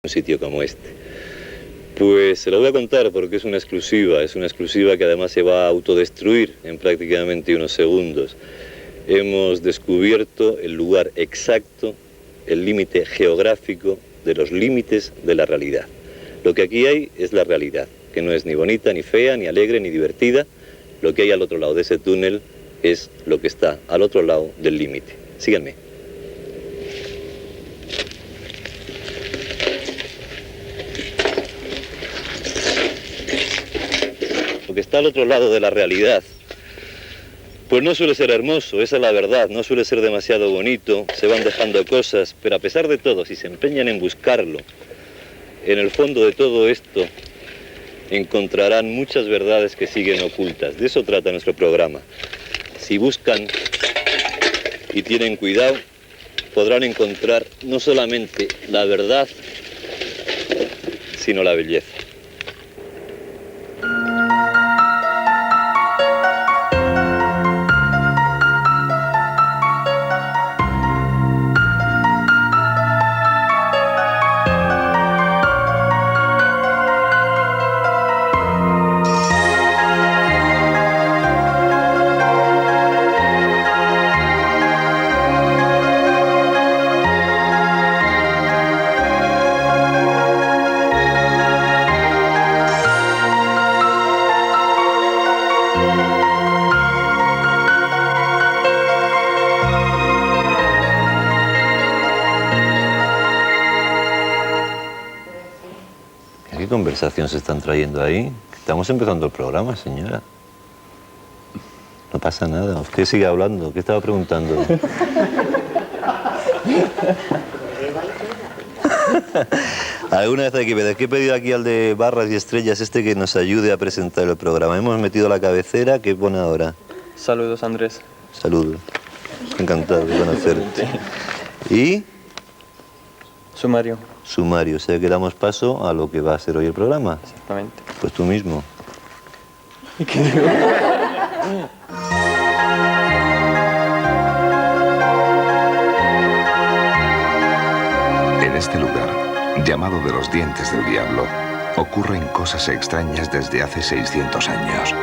un sitio como este. Pues se lo voy a contar porque es una exclusiva que además se va a autodestruir en prácticamente unos segundos. Hemos descubierto el lugar exacto, el límite geográfico de los límites de la realidad. Lo que aquí hay es la realidad, que no es ni bonita, ni fea, ni alegre, ni divertida. Lo que hay al otro lado de ese túnel es lo que está al otro lado del límite. Síganme. Lo que está al otro lado de la realidad, pues no suele ser hermoso, esa es la verdad, no suele ser demasiado bonito, se van dejando cosas, pero a pesar de todo, si se empeñan en buscarlo, en el fondo de todo esto encontrarán muchas verdades que siguen ocultas. De eso trata nuestro programa. Si buscan y tienen cuidado, podrán encontrar no solamente la verdad, sino la belleza. ¿Qué conversación se están trayendo ahí? Estamos empezando el programa, señora. No pasa nada. Usted sigue hablando. ¿Qué estaba preguntando? Alguna vez hay que ver. ¿Qué he pedido aquí al de barras y estrellas que nos ayude a presentar el programa? Hemos metido la cabecera. ¿Qué pone ahora? Saludos, Andrés. Saludos. Encantado de conocerte. ¿Y? Sumario. Sumario. O sea que damos paso a lo que va a ser hoy el programa. Exactamente. Pues tú mismo. ¿Y qué digo? En este lugar, llamado de los dientes del diablo, ocurren cosas extrañas desde hace 600 años.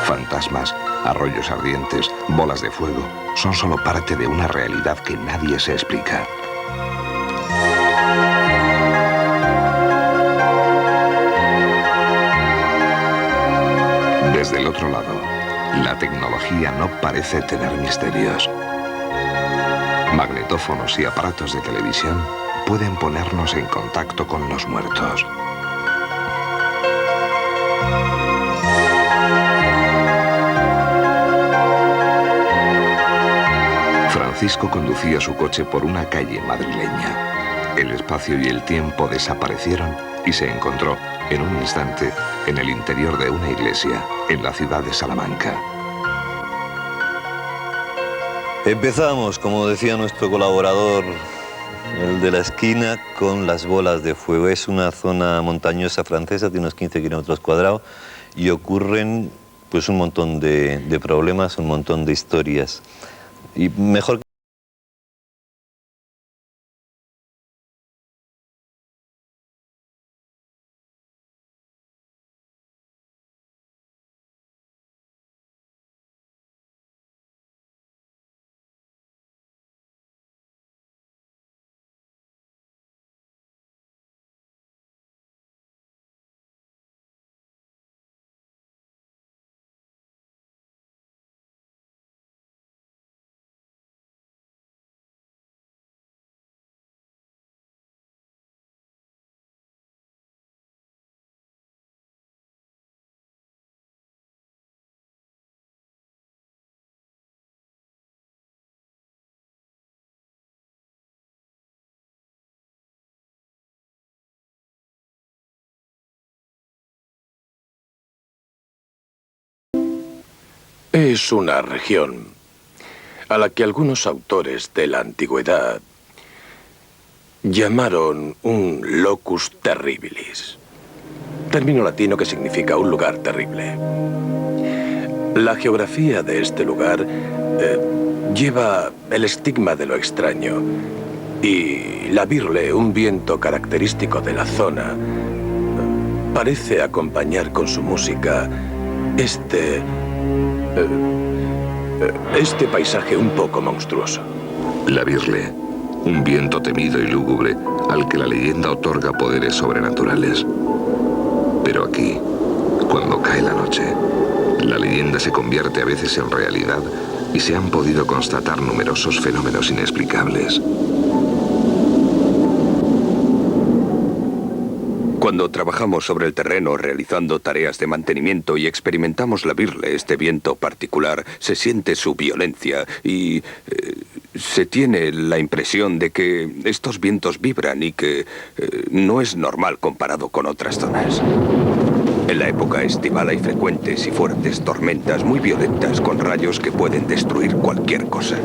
Fantasmas, arroyos ardientes, bolas de fuego, son solo parte de una realidad que nadie se explica. Desde el otro lado, la tecnología no parece tener misterios. Magnetófonos y aparatos de televisión pueden ponernos en contacto con los muertos. Francisco conducía su coche por una calle madrileña. El espacio y el tiempo desaparecieron y se encontró, en un instante, en el interior de una iglesia, en la ciudad de Salamanca. Empezamos, como decía nuestro colaborador, el de la esquina, con las bolas de fuego. Es una zona montañosa francesa, tiene unos 15 kilómetros cuadrados y ocurren pues un montón de problemas, un montón de historias. Y mejor Es una región a la que algunos autores de la antigüedad llamaron un locus terribilis, término latino que significa un lugar terrible. La geografía de este lugar lleva el estigma de lo extraño Y la birle, un viento característico de la zona, parece acompañar con su música este paisaje un poco monstruoso. La birle, un viento temido y lúgubre al que la leyenda otorga poderes sobrenaturales. Pero aquí, cuando cae la noche, la leyenda se convierte a veces en realidad y se han podido constatar numerosos fenómenos inexplicables. Cuando trabajamos sobre el terreno realizando tareas de mantenimiento y experimentamos la birle, este viento particular, se siente su violencia y se tiene la impresión de que estos vientos vibran y que no es normal comparado con otras zonas. En la época estival hay frecuentes y fuertes tormentas muy violentas con rayos que pueden destruir cualquier cosa.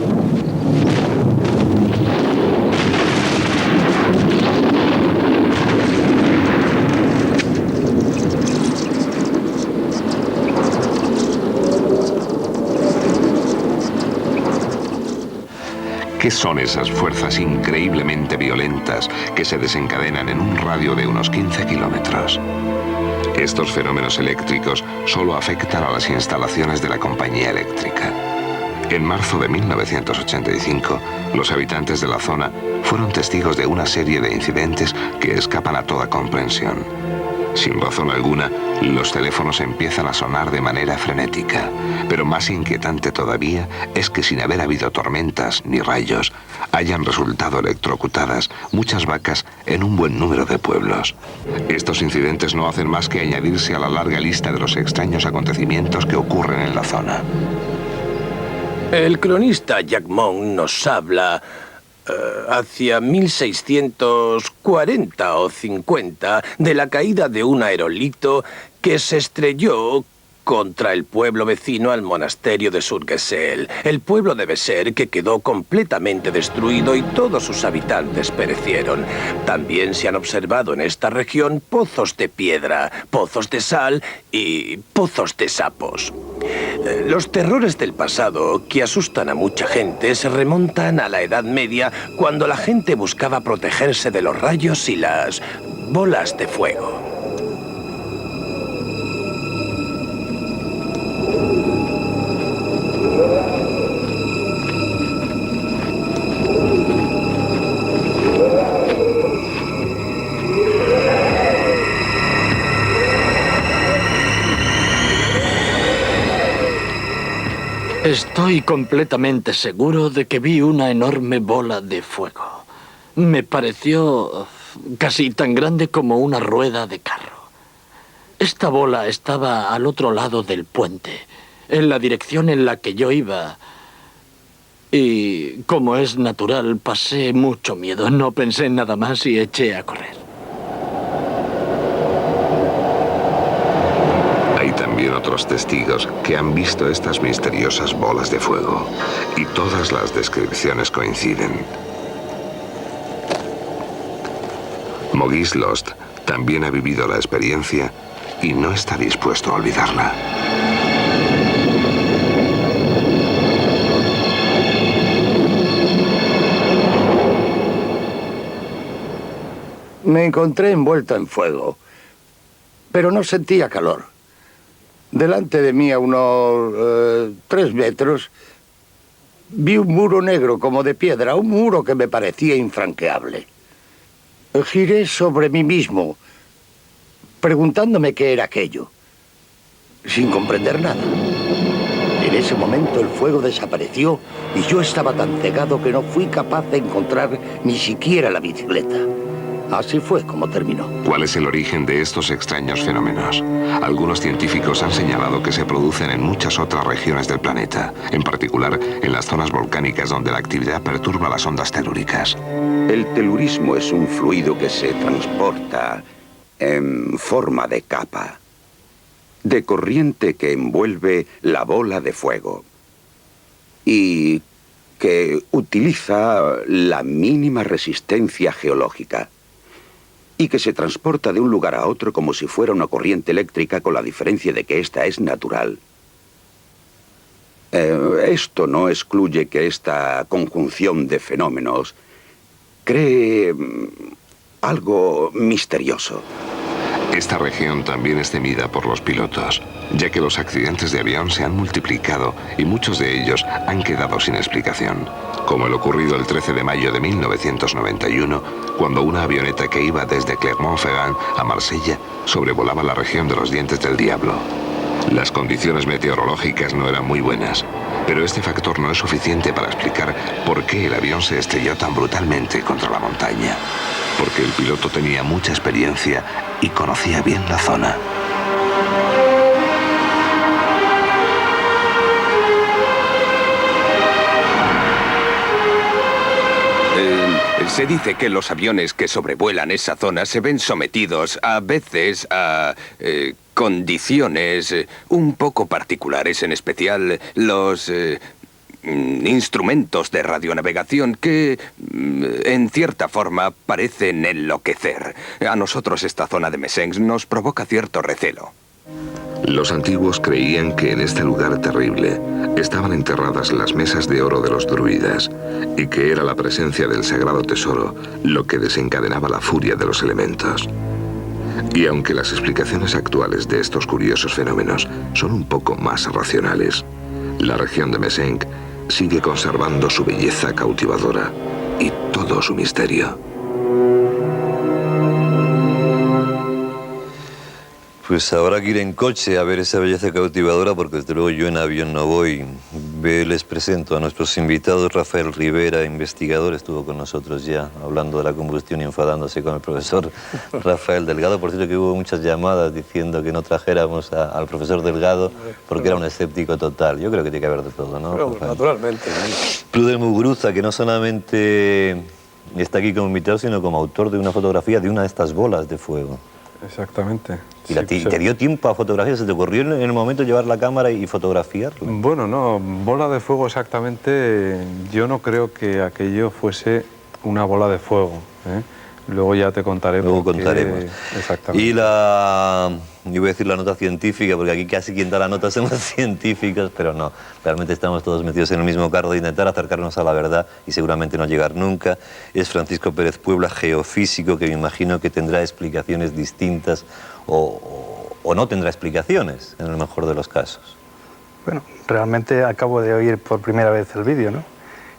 ¿Qué son esas fuerzas increíblemente violentas que se desencadenan en un radio de unos 15 kilómetros? Estos fenómenos eléctricos solo afectan a las instalaciones de la compañía eléctrica. En marzo de 1985, los habitantes de la zona fueron testigos de una serie de incidentes que escapan a toda comprensión. Sin razón alguna, los teléfonos empiezan a sonar de manera frenética. Pero más inquietante todavía es que sin haber habido tormentas ni rayos, hayan resultado electrocutadas muchas vacas en un buen número de pueblos. Estos incidentes no hacen más que añadirse a la larga lista de los extraños acontecimientos que ocurren en la zona. El cronista Jack Monk nos habla hacia 1640 o 50 de la caída de un aerolito que se estrelló contra el pueblo vecino al monasterio de Surgesel. El pueblo de Beser que quedó completamente destruido y todos sus habitantes perecieron. También se han observado en esta región pozos de piedra, pozos de sal y pozos de sapos. Los terrores del pasado, que asustan a mucha gente, se remontan a la Edad Media, cuando la gente buscaba protegerse de los rayos y las bolas de fuego. Estoy completamente seguro de que vi una enorme bola de fuego. Me pareció casi tan grande como una rueda de carro. Esta bola estaba al otro lado del puente, en la dirección en la que yo iba. Y, como es natural, pasé mucho miedo. No pensé en nada más y eché a correr. Hay también otros testigos que han visto estas misteriosas bolas de fuego, y todas las descripciones coinciden. Maurice Lost también ha vivido la experiencia y no está dispuesto a olvidarla. Me encontré envuelto en fuego, pero no sentía calor. Delante de mí, a unos 3 metros, vi un muro negro como de piedra, un muro que me parecía infranqueable. Giré sobre mí mismo, preguntándome qué era aquello, sin comprender nada. En ese momento el fuego desapareció y yo estaba tan cegado que no fui capaz de encontrar ni siquiera la bicicleta. Así fue como terminó. ¿Cuál es el origen de estos extraños fenómenos? Algunos científicos han señalado que se producen en muchas otras regiones del planeta, en particular en las zonas volcánicas donde la actividad perturba las ondas telúricas. El telurismo es un fluido que se transporta en forma de capa, de corriente que envuelve la bola de fuego y que utiliza la mínima resistencia geológica y que se transporta de un lugar a otro como si fuera una corriente eléctrica, con la diferencia de que esta es natural. Esto no excluye que esta conjunción de fenómenos cree algo misterioso. Esta región también es temida por los pilotos, ya que los accidentes de avión se han multiplicado y muchos de ellos han quedado sin explicación, como el ocurrido el 13 de mayo de 1991, cuando una avioneta que iba desde Clermont-Ferrand a Marsella sobrevolaba la región de los Dientes del Diablo. Las condiciones meteorológicas no eran muy buenas, pero este factor no es suficiente para explicar por qué el avión se estrelló tan brutalmente contra la montaña. Porque el piloto tenía mucha experiencia y conocía bien la zona. Se dice que los aviones que sobrevuelan esa zona se ven sometidos a veces a condiciones un poco particulares, en especial los instrumentos de radionavegación que, en cierta forma, parecen enloquecer. A nosotros esta zona de Messens nos provoca cierto recelo. Los antiguos creían que en este lugar terrible estaban enterradas las mesas de oro de los druidas y que era la presencia del sagrado tesoro lo que desencadenaba la furia de los elementos. Y aunque las explicaciones actuales de estos curiosos fenómenos son un poco más racionales, la región de Messens sigue conservando su belleza cautivadora y todo su misterio. Pues habrá que ir en coche a ver esa belleza cautivadora, porque desde luego yo en avión no voy. Les presento a nuestros invitados. Rafael Rivera, investigador, estuvo con nosotros ya hablando de la combustión y enfadándose con el profesor Rafael Delgado. Por cierto que hubo muchas llamadas diciendo que no trajéramos al profesor Delgado porque era un escéptico total. Yo creo que tiene que haber de todo, ¿no? Pero, naturalmente. Pruden Muguruza, que no solamente está aquí como invitado, sino como autor de una fotografía de una de estas bolas de fuego. Exactamente. ¿Y te dio tiempo a fotografiar? ¿Se te ocurrió en el momento llevar la cámara y fotografiarla? Bueno, no, bola de fuego exactamente, yo no creo que aquello fuese una bola de fuego, ¿eh? Luego ya te contaré. Luego contaremos. Exactamente. Y yo voy a decir la nota científica, porque aquí casi quien da la nota son los científicos, pero no, realmente estamos todos metidos en el mismo carro de intentar acercarnos a la verdad y seguramente no llegar nunca. Es Francisco Pérez Puebla, geofísico, que me imagino que tendrá explicaciones distintas o no tendrá explicaciones, en el mejor de los casos. Bueno, realmente acabo de oír por primera vez el vídeo, ¿no?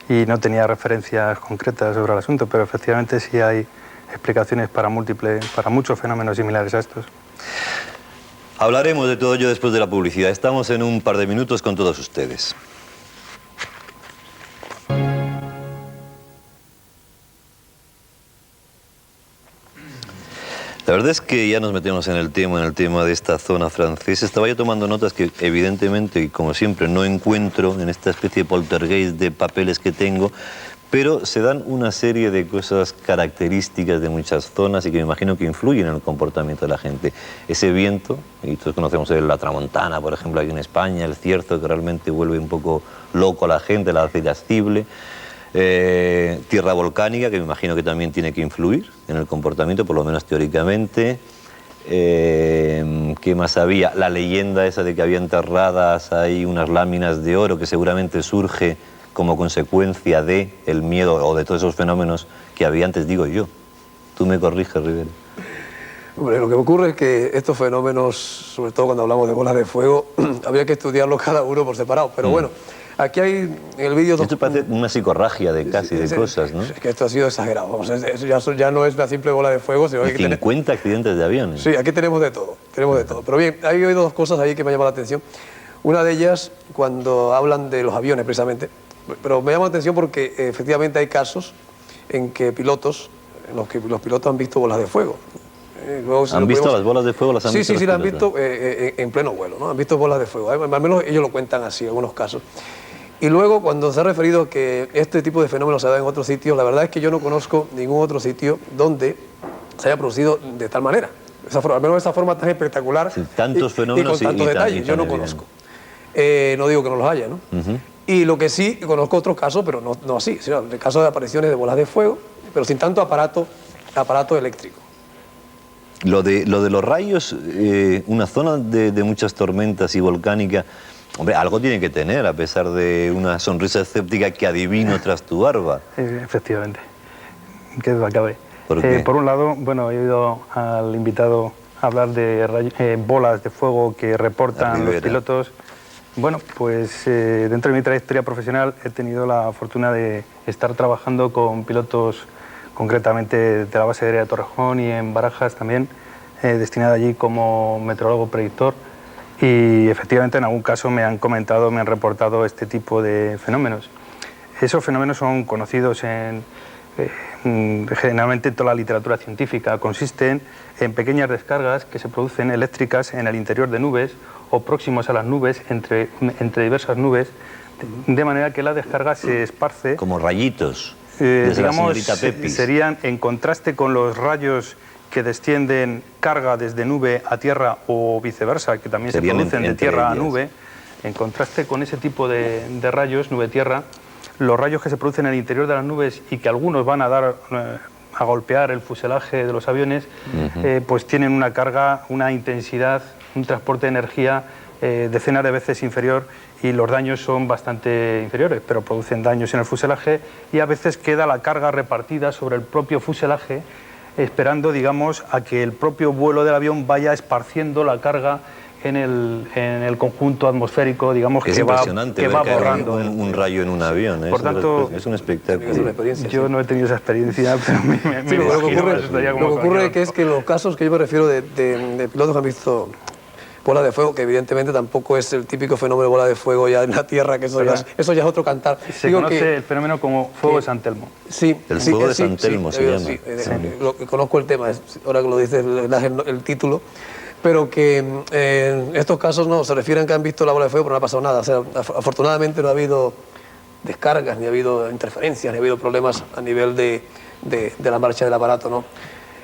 Y no tenía referencias concretas sobre el asunto, pero efectivamente sí hay explicaciones para muchos fenómenos similares a estos. Hablaremos de todo ello después de la publicidad. Estamos en un par de minutos con todos ustedes. La verdad es que ya nos metemos en el tema de esta zona francesa. Estaba yo tomando notas que evidentemente, y como siempre, no encuentro en esta especie de poltergeist de papeles que tengo, pero se dan una serie de cosas características de muchas zonas y que me imagino que influyen en el comportamiento de la gente. Ese viento, y todos conocemos la tramontana, por ejemplo, aquí en España, el cierzo, que realmente vuelve un poco loco a la gente, la hace irascible. Tierra volcánica, que me imagino que también tiene que influir en el comportamiento, por lo menos teóricamente. ¿Qué más había? La leyenda esa de que había enterradas ahí unas láminas de oro, que seguramente surge como consecuencia de el miedo o de todos esos fenómenos que había antes, digo yo. Tú me corriges, Rivera. Hombre, lo que ocurre es que estos fenómenos, sobre todo cuando hablamos de bolas de fuego, habría que estudiarlos cada uno por separado, pero bueno. Aquí hay en el vídeo... Esto parece una psicorragia de casi de cosas, ¿no? Es que esto ha sido exagerado. Vamos, eso ya no es una simple bola de fuego, sino que 50 accidentes de aviones. Sí, aquí tenemos de todo, Pero bien, hay oído dos cosas ahí que me llaman la atención. Una de ellas, cuando hablan de los aviones, precisamente. Pero me llama la atención porque efectivamente hay casos en que pilotos, en los que los pilotos han visto bolas de fuego. Luego, ¿Han visto las bolas de fuego? ¿Las han visto? Sí, las han visto en pleno vuelo, ¿no? Han visto bolas de fuego. Al menos ellos lo cuentan así, en algunos casos. Y luego, cuando se ha referido a que este tipo de fenómenos se da en otros sitios, la verdad es que yo no conozco ningún otro sitio donde se haya producido de tal manera. Al menos de esa forma tan espectacular. Sí, tantos fenómenos y con tantos detalles. Yo no conozco. No digo que no los haya, ¿no? Y lo que sí, conozco otros casos, pero no así. Sino el caso de apariciones de bolas de fuego, pero sin tanto aparato eléctrico. Lo de los rayos, una zona de muchas tormentas y volcánica, hombre, algo tiene que tener, a pesar de una sonrisa escéptica que adivino tras tu barba. Efectivamente. qué duda cabe. ¿Por qué? Por un lado, bueno, he oído al invitado hablar de bolas de fuego que reportan los pilotos. Bueno, pues dentro de mi trayectoria profesional he tenido la fortuna de estar trabajando con pilotos concretamente de la base aérea de Torrejón y en Barajas también, destinado allí como meteorólogo predictor. Y efectivamente en algún caso me han comentado, me han reportado este tipo de fenómenos. Esos fenómenos son conocidos generalmente en toda la literatura científica. Consisten en pequeñas descargas que se producen eléctricas en el interior de nubes o próximos a las nubes, entre diversas nubes, de manera que la descarga se esparce. Como rayitos. Digamos, serían en contraste con los rayos que descienden carga desde nube a tierra o viceversa, que también se producen de tierra a nube. En contraste con ese tipo de rayos, nube-tierra, los rayos que se producen en el interior de las nubes y que algunos van a golpear el fuselaje de los aviones, pues tienen una carga, una intensidad, un transporte de energía decenas de veces inferior, y los daños son bastante inferiores, pero producen daños en el fuselaje y a veces queda la carga repartida sobre el propio fuselaje, esperando, digamos, a que el propio vuelo del avión vaya esparciendo la carga en el conjunto atmosférico, digamos, que va borrando un rayo en un avión. Por tanto, es un espectáculo. Yo no he tenido esa experiencia, pero lo que ocurre es que en los casos que yo me refiero de pilotos que han visto bola de fuego, que evidentemente tampoco es el típico fenómeno de bola de fuego ya en la Tierra, que eso ya es otro cantar. Se conoce el fenómeno como fuego de San Telmo. Sí, el fuego de San Telmo se llama. Conozco el tema, ahora que lo dices, el título. Pero que en estos casos no, se refieren que han visto la bola de fuego, pero no ha pasado nada. O sea, afortunadamente no ha habido descargas, ni ha habido interferencias, ni ha habido problemas a nivel de la marcha del aparato, ¿no?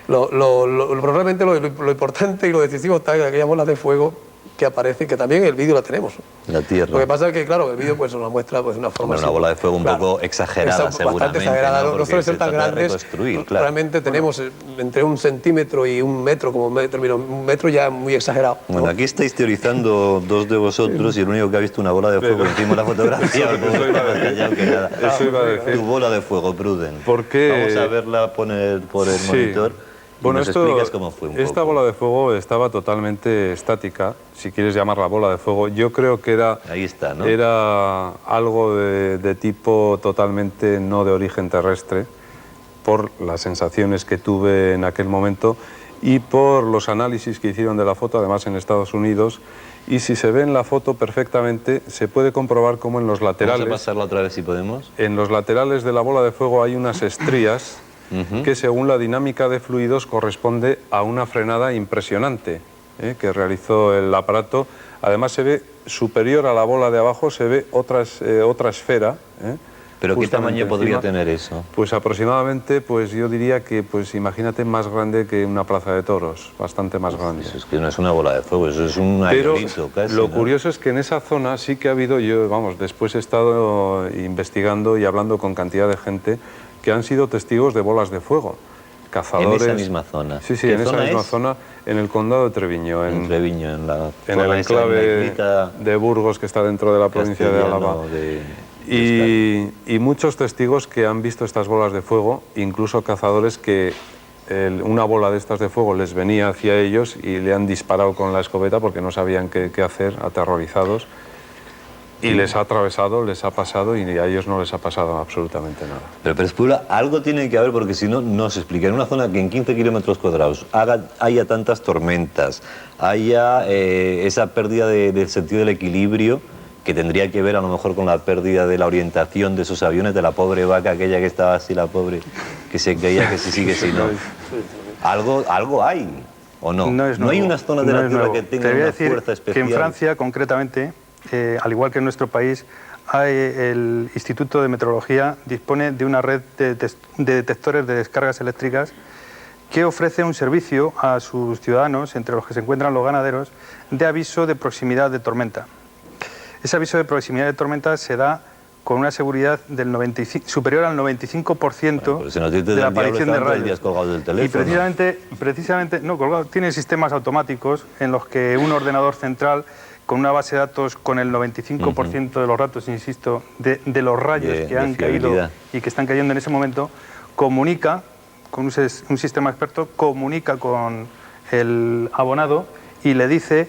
Probablemente lo importante y lo decisivo está en aquella bola de fuego que aparece, que también en el vídeo la tenemos. La Tierra. Lo que pasa es que, claro, el vídeo pues nos muestra pues, una forma... Una bola de fuego un poco exagerada, seguramente. Bastante exagerada, no suele ser tan grandes. Realmente tenemos entre 1 centímetro y 1 metro, como un metro ya muy exagerado, ¿no? Bueno, aquí estáis teorizando dos de vosotros y el único que ha visto una bola de fuego encima de la fotografía. Eso iba a decir. Tu bola de fuego, Pruden. ¿Por qué? Vamos a verla por el monitor. Bueno, nos explicas cómo fue un esta poco. bola de fuego estaba totalmente estática, si quieres llamarla bola de fuego. Yo creo que era, ahí está, ¿no? Era algo de tipo totalmente no de origen terrestre, por las sensaciones que tuve en aquel momento y por los análisis que hicieron de la foto, además en Estados Unidos. Y si se ve en la foto perfectamente, se puede comprobar cómo en los laterales... Vamos a pasarla otra vez si podemos. En los laterales de la bola de fuego hay unas estrías que según la dinámica de fluidos corresponde a una frenada impresionante que realizó el aparato. Además se ve superior a la bola de abajo, se ve otra esfera. ¿Pero qué tamaño podría tener eso? Pues aproximadamente, pues yo diría que, pues imagínate, más grande que una plaza de toros, bastante más grande. Eso es que no es una bola de fuego, eso es un aerolito casi. Lo curioso es que en esa zona sí que ha habido, después he estado investigando y hablando con cantidad de gente que han sido testigos de bolas de fuego. Cazadores... ¿En esa misma zona? Sí, en esa misma zona, en el condado de Treviño. En Treviño, en el enclave de Burgos, que está dentro de la provincia de Álava. Y muchos testigos que han visto estas bolas de fuego, incluso cazadores que una bola de estas de fuego les venía hacia ellos y le han disparado con la escopeta porque no sabían qué hacer, aterrorizados. Y les ha atravesado, les ha pasado y a ellos no les ha pasado absolutamente nada. Pero Espula, algo tiene que haber porque si no, no se explica. En una zona que en 15 kilómetros cuadrados haya tantas tormentas, haya esa pérdida del sentido del equilibrio, que tendría que ver a lo mejor con la pérdida de la orientación de esos aviones, de la pobre vaca aquella que estaba así, la pobre, que se creía que se sigue si no. Algo hay, ¿o no? No hay unas zonas de la Tierra que tengan una fuerza especial. Que en Francia, concretamente, al igual que en nuestro país, el Instituto de Meteorología dispone de una red de detectores de descargas eléctricas que ofrece un servicio a sus ciudadanos, entre los que se encuentran los ganaderos, de aviso de proximidad de tormenta. Ese aviso de proximidad de tormenta se da con una seguridad superior al 95% de la aparición de rayos. Y precisamente, no, colgado, tiene sistemas automáticos en los que un ordenador central con una base de datos con el 95% de los datos, insisto, de los rayos que han caído y que están cayendo en ese momento, comunica con un sistema experto, comunica con el abonado y le dice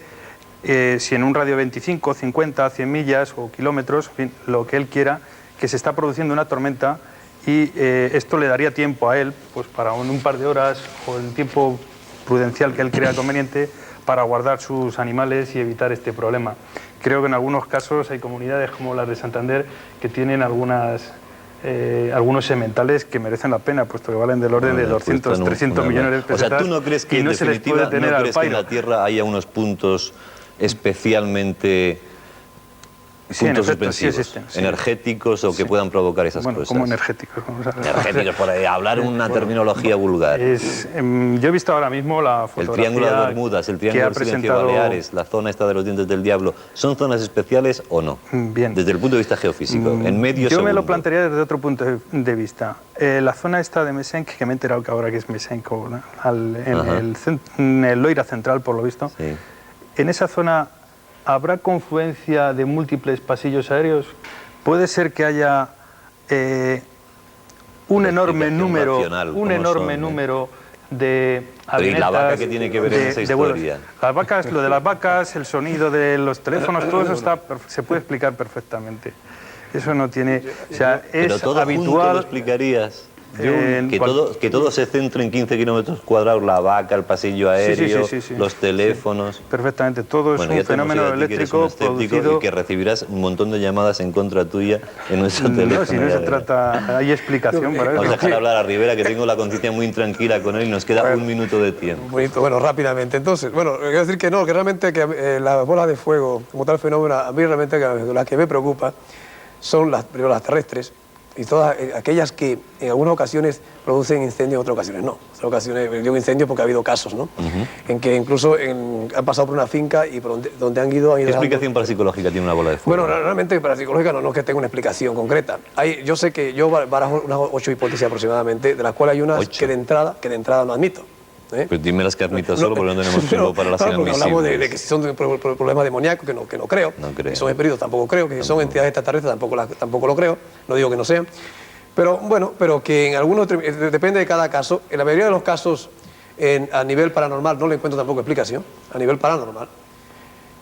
si en un radio de 25, 50, 100 millas o kilómetros, en fin, lo que él quiera, que se está produciendo una tormenta y esto le daría tiempo a él, pues para un par de horas o el tiempo prudencial que él crea conveniente para guardar sus animales y evitar este problema. Creo que en algunos casos hay comunidades como las de Santander que tienen algunos sementales que merecen la pena, puesto que valen del orden de 200, 300 millones de pesetas. O sea, ¿tú no crees que en definitiva no crees que en la Tierra haya unos puntos especialmente puntos suspensivos, energéticos o que puedan provocar esas cosas? Como energéticos. Energéticos, por ahí, hablar una terminología vulgar. Yo he visto ahora mismo la fotografía. El Triángulo de Bermudas, el Triángulo del Silencio de Baleares, la zona esta de los Dientes del Diablo, ¿son zonas especiales o no? Bien. Desde el punto de vista geofísico, en medio Yo segundo. me lo plantearía desde otro punto de vista. La zona esta de Mesenc, que me he enterado que ahora que es Mesenc, ¿no? en el Loira Central, por lo visto, sí. En esa zona ¿habrá confluencia de múltiples pasillos aéreos? ¿Puede ser que haya un enorme número de avionetas? ¿Y la vaca qué tiene que ver en esa historia? Las vacas, lo de las vacas, el sonido de los teléfonos, todo eso se puede explicar perfectamente. Eso no tiene... O sea, pero es todo habitual... junto lo explicarías. Que todo se centre en 15 kilómetros cuadrados, la vaca, el pasillo aéreo, los teléfonos. Sí, perfectamente, todo es un fenómeno eléctrico producido... Y que recibirás un montón de llamadas en contra tuya en nuestro teléfono. No, si no se trata, hay explicación para eso. Vamos a dejar hablar a Rivera, que tengo la conciencia muy intranquila con él y nos queda un minuto de tiempo. Bueno, rápidamente. Entonces, quiero decir que no, que realmente la bola de fuego, como tal fenómeno, a mí realmente la que me preocupa son primero las terrestres, y todas aquellas que en algunas ocasiones producen incendios, en otras ocasiones no. En otras ocasiones digo incendios porque ha habido casos, ¿no? En que incluso han pasado por una finca y por donde han ido... ¿Qué explicación parapsicológica tiene una bola de fuego? Bueno, realmente parapsicológica no es que tenga una explicación concreta. Yo sé que yo barajo unas 8 hipótesis aproximadamente, de las cuales hay unas que de entrada no admito. Pues dime las que admitas solo porque no tenemos tiempo para las inadmisibles. Hablamos de que si son problemas demoníacos, que no creo. Que son espíritus, tampoco creo. Que si son entidades extraterrestres, tampoco lo creo. No digo que no sean. Pero bueno, que en algunos, depende de cada caso. En la mayoría de los casos, a nivel paranormal, no le encuentro tampoco explicación. A nivel paranormal.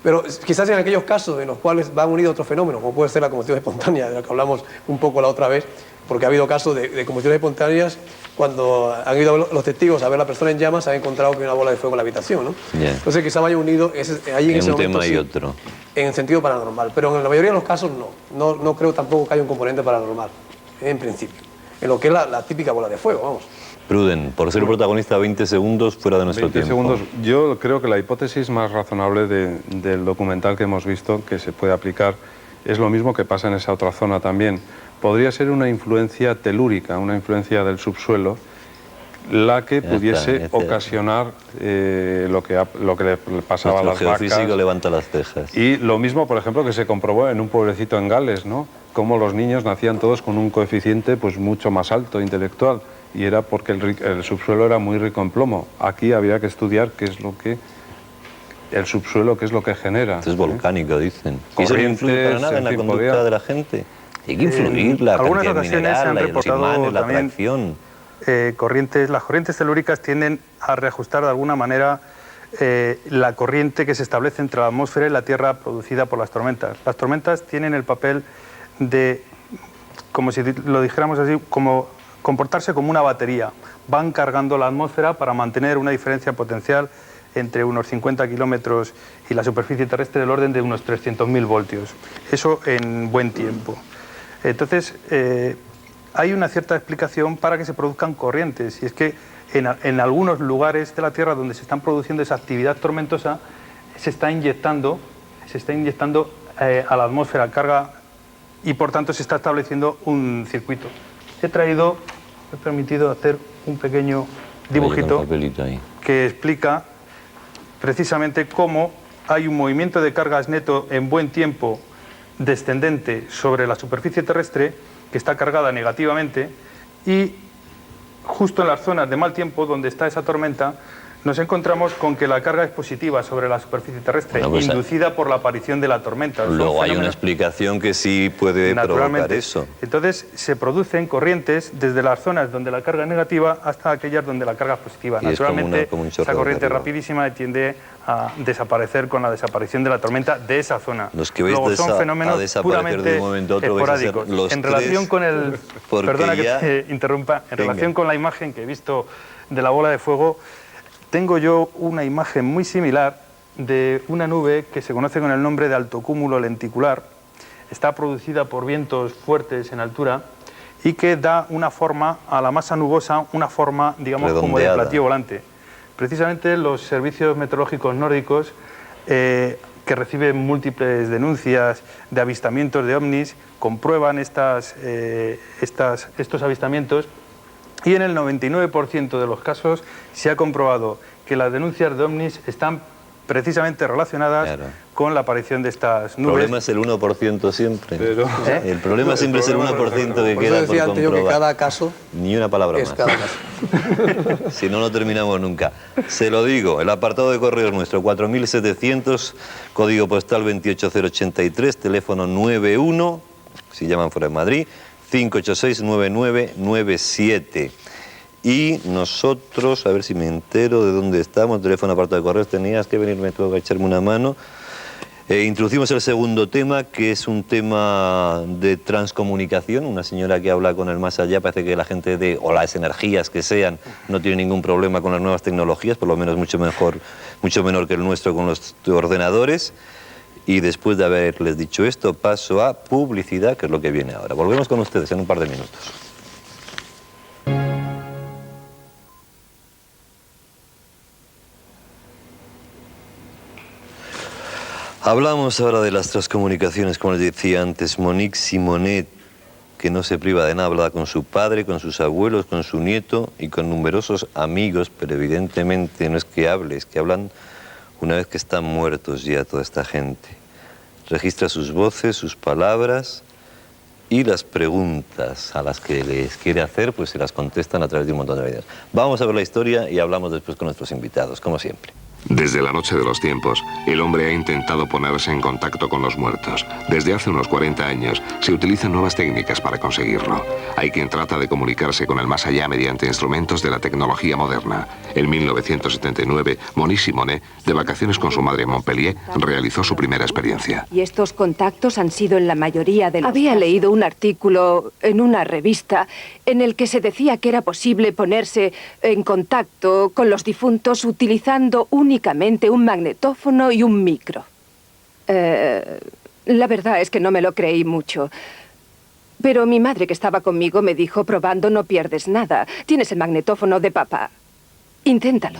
Pero quizás en aquellos casos en los cuales van unidos otros fenómenos, como puede ser la combustión espontánea, de la que hablamos un poco la otra vez, porque ha habido casos de combustiones espontáneas cuando han ido los testigos a ver a la persona en llamas, han encontrado que hay una bola de fuego en la habitación, ¿no? Entonces quizá vaya unido ahí en ese un momento, tema y otro. En el sentido paranormal, pero en la mayoría de los casos no creo tampoco que haya un componente paranormal, en principio, en lo que es la típica bola de fuego, vamos. Pruden, por ser protagonista 20 segundos fuera de nuestro 20 tiempo. segundos. Yo creo que la hipótesis más razonable del documental que hemos visto, que se puede aplicar, es lo mismo que pasa en esa otra zona también. Podría ser una influencia telúrica, una influencia del subsuelo, la que pudiese ocasionar lo que le pasaba a las vacas. El geofísico levanta las cejas. Y lo mismo, por ejemplo, que se comprobó en un pueblecito en Gales, ¿no? Cómo los niños nacían todos con un coeficiente pues mucho más alto intelectual, y era porque el subsuelo era muy rico en plomo. Aquí habría que estudiar qué es lo que el subsuelo, qué es lo que genera. Esto es volcánico, dicen. ¿Y eso no influye para nada en la conducta de la gente? Hay que influir la cantidad mineral, los imanes, la atracción. Las corrientes telúricas tienden a reajustar de alguna manera la corriente que se establece entre la atmósfera y la Tierra producida por las tormentas. Las tormentas tienen el papel de, como si lo dijéramos así, como comportarse como una batería. Van cargando la atmósfera para mantener una diferencia potencial entre unos 50 kilómetros y la superficie terrestre del orden de unos 300.000 voltios. Eso en buen tiempo. Entonces, hay una cierta explicación para que se produzcan corrientes, y es que en algunos lugares de la Tierra donde se están produciendo esa actividad tormentosa, se está inyectando a la atmósfera carga y por tanto se está estableciendo un circuito. He permitido hacer un pequeño dibujito que explica precisamente cómo hay un movimiento de cargas neto en buen tiempo descendente sobre la superficie terrestre que está cargada negativamente, y justo en las zonas de mal tiempo donde está esa tormenta nos encontramos con que la carga expositiva sobre la superficie terrestre, inducida por la aparición de la tormenta. Luego hay una explicación que sí puede provocar eso. Entonces se producen corrientes desde las zonas donde la carga es negativa hasta aquellas donde la carga es positiva. Y naturalmente, como un chorro esa corriente de rapidísima tiende a desaparecer con la desaparición de la tormenta de esa zona. Los que veis Luego son fenómenos puramente de un momento a otro esporádicos. En relación con el... Perdona que te interrumpa. En relación con la imagen que he visto de la bola de fuego, tengo yo una imagen muy similar de una nube que se conoce con el nombre de alto cúmulo lenticular. Está producida por vientos fuertes en altura y que da una forma a la masa nubosa, una forma, digamos, como de platillo volante. Precisamente los servicios meteorológicos nórdicos, que reciben múltiples denuncias de avistamientos de ovnis, comprueban estos avistamientos. Y en el 99% de los casos se ha comprobado que las denuncias de ovnis están precisamente relacionadas con la aparición de estas nubes. El problema es el 1% siempre. Pero, el problema siempre es el 1% que queda por comprobar. Yo que cada caso ni una palabra más. Cada caso. Si no, no terminamos nunca. Se lo digo, el apartado de correos nuestro, 4700, código postal 28083, teléfono 91, si llaman fuera de Madrid, 586-9997. Y nosotros, a ver si me entero de dónde estamos, teléfono apartado de correos, tenías que venirme tú a echarme una mano. Introducimos el segundo tema, que es un tema de transcomunicación, una señora que habla con el más allá, parece que la gente o las energías que sean, no tiene ningún problema con las nuevas tecnologías, por lo menos mucho menor que el nuestro con los ordenadores. Y después de haberles dicho esto, paso a publicidad, que es lo que viene ahora. Volvemos con ustedes en un par de minutos. Hablamos ahora de las transcomunicaciones, como les decía antes, Monique Simonet, que no se priva de nada, habla con su padre, con sus abuelos, con su nieto y con numerosos amigos, pero evidentemente no es que hable, es que hablan una vez que están muertos ya toda esta gente. Registra sus voces, sus palabras y las preguntas a las que les quiere hacer, pues se las contestan a través de un montón de videos. Vamos a ver la historia y hablamos después con nuestros invitados, como siempre. Desde la noche de los tiempos, el hombre ha intentado ponerse en contacto con los muertos. Desde hace unos 40 años se utilizan nuevas técnicas para conseguirlo. Hay quien trata de comunicarse con el más allá mediante instrumentos de la tecnología moderna. En 1979, Monique Simonet, de vacaciones con su madre en Montpellier, realizó su primera experiencia. Y estos contactos han sido en la mayoría de los casos. Había leído un artículo en una revista en el que se decía que era posible ponerse en contacto con los difuntos utilizando únicamente un magnetófono y un micro. La verdad es que no me lo creí mucho. Pero mi madre, que estaba conmigo, me dijo, probando no pierdes nada. Tienes el magnetófono de papá. Inténtalo.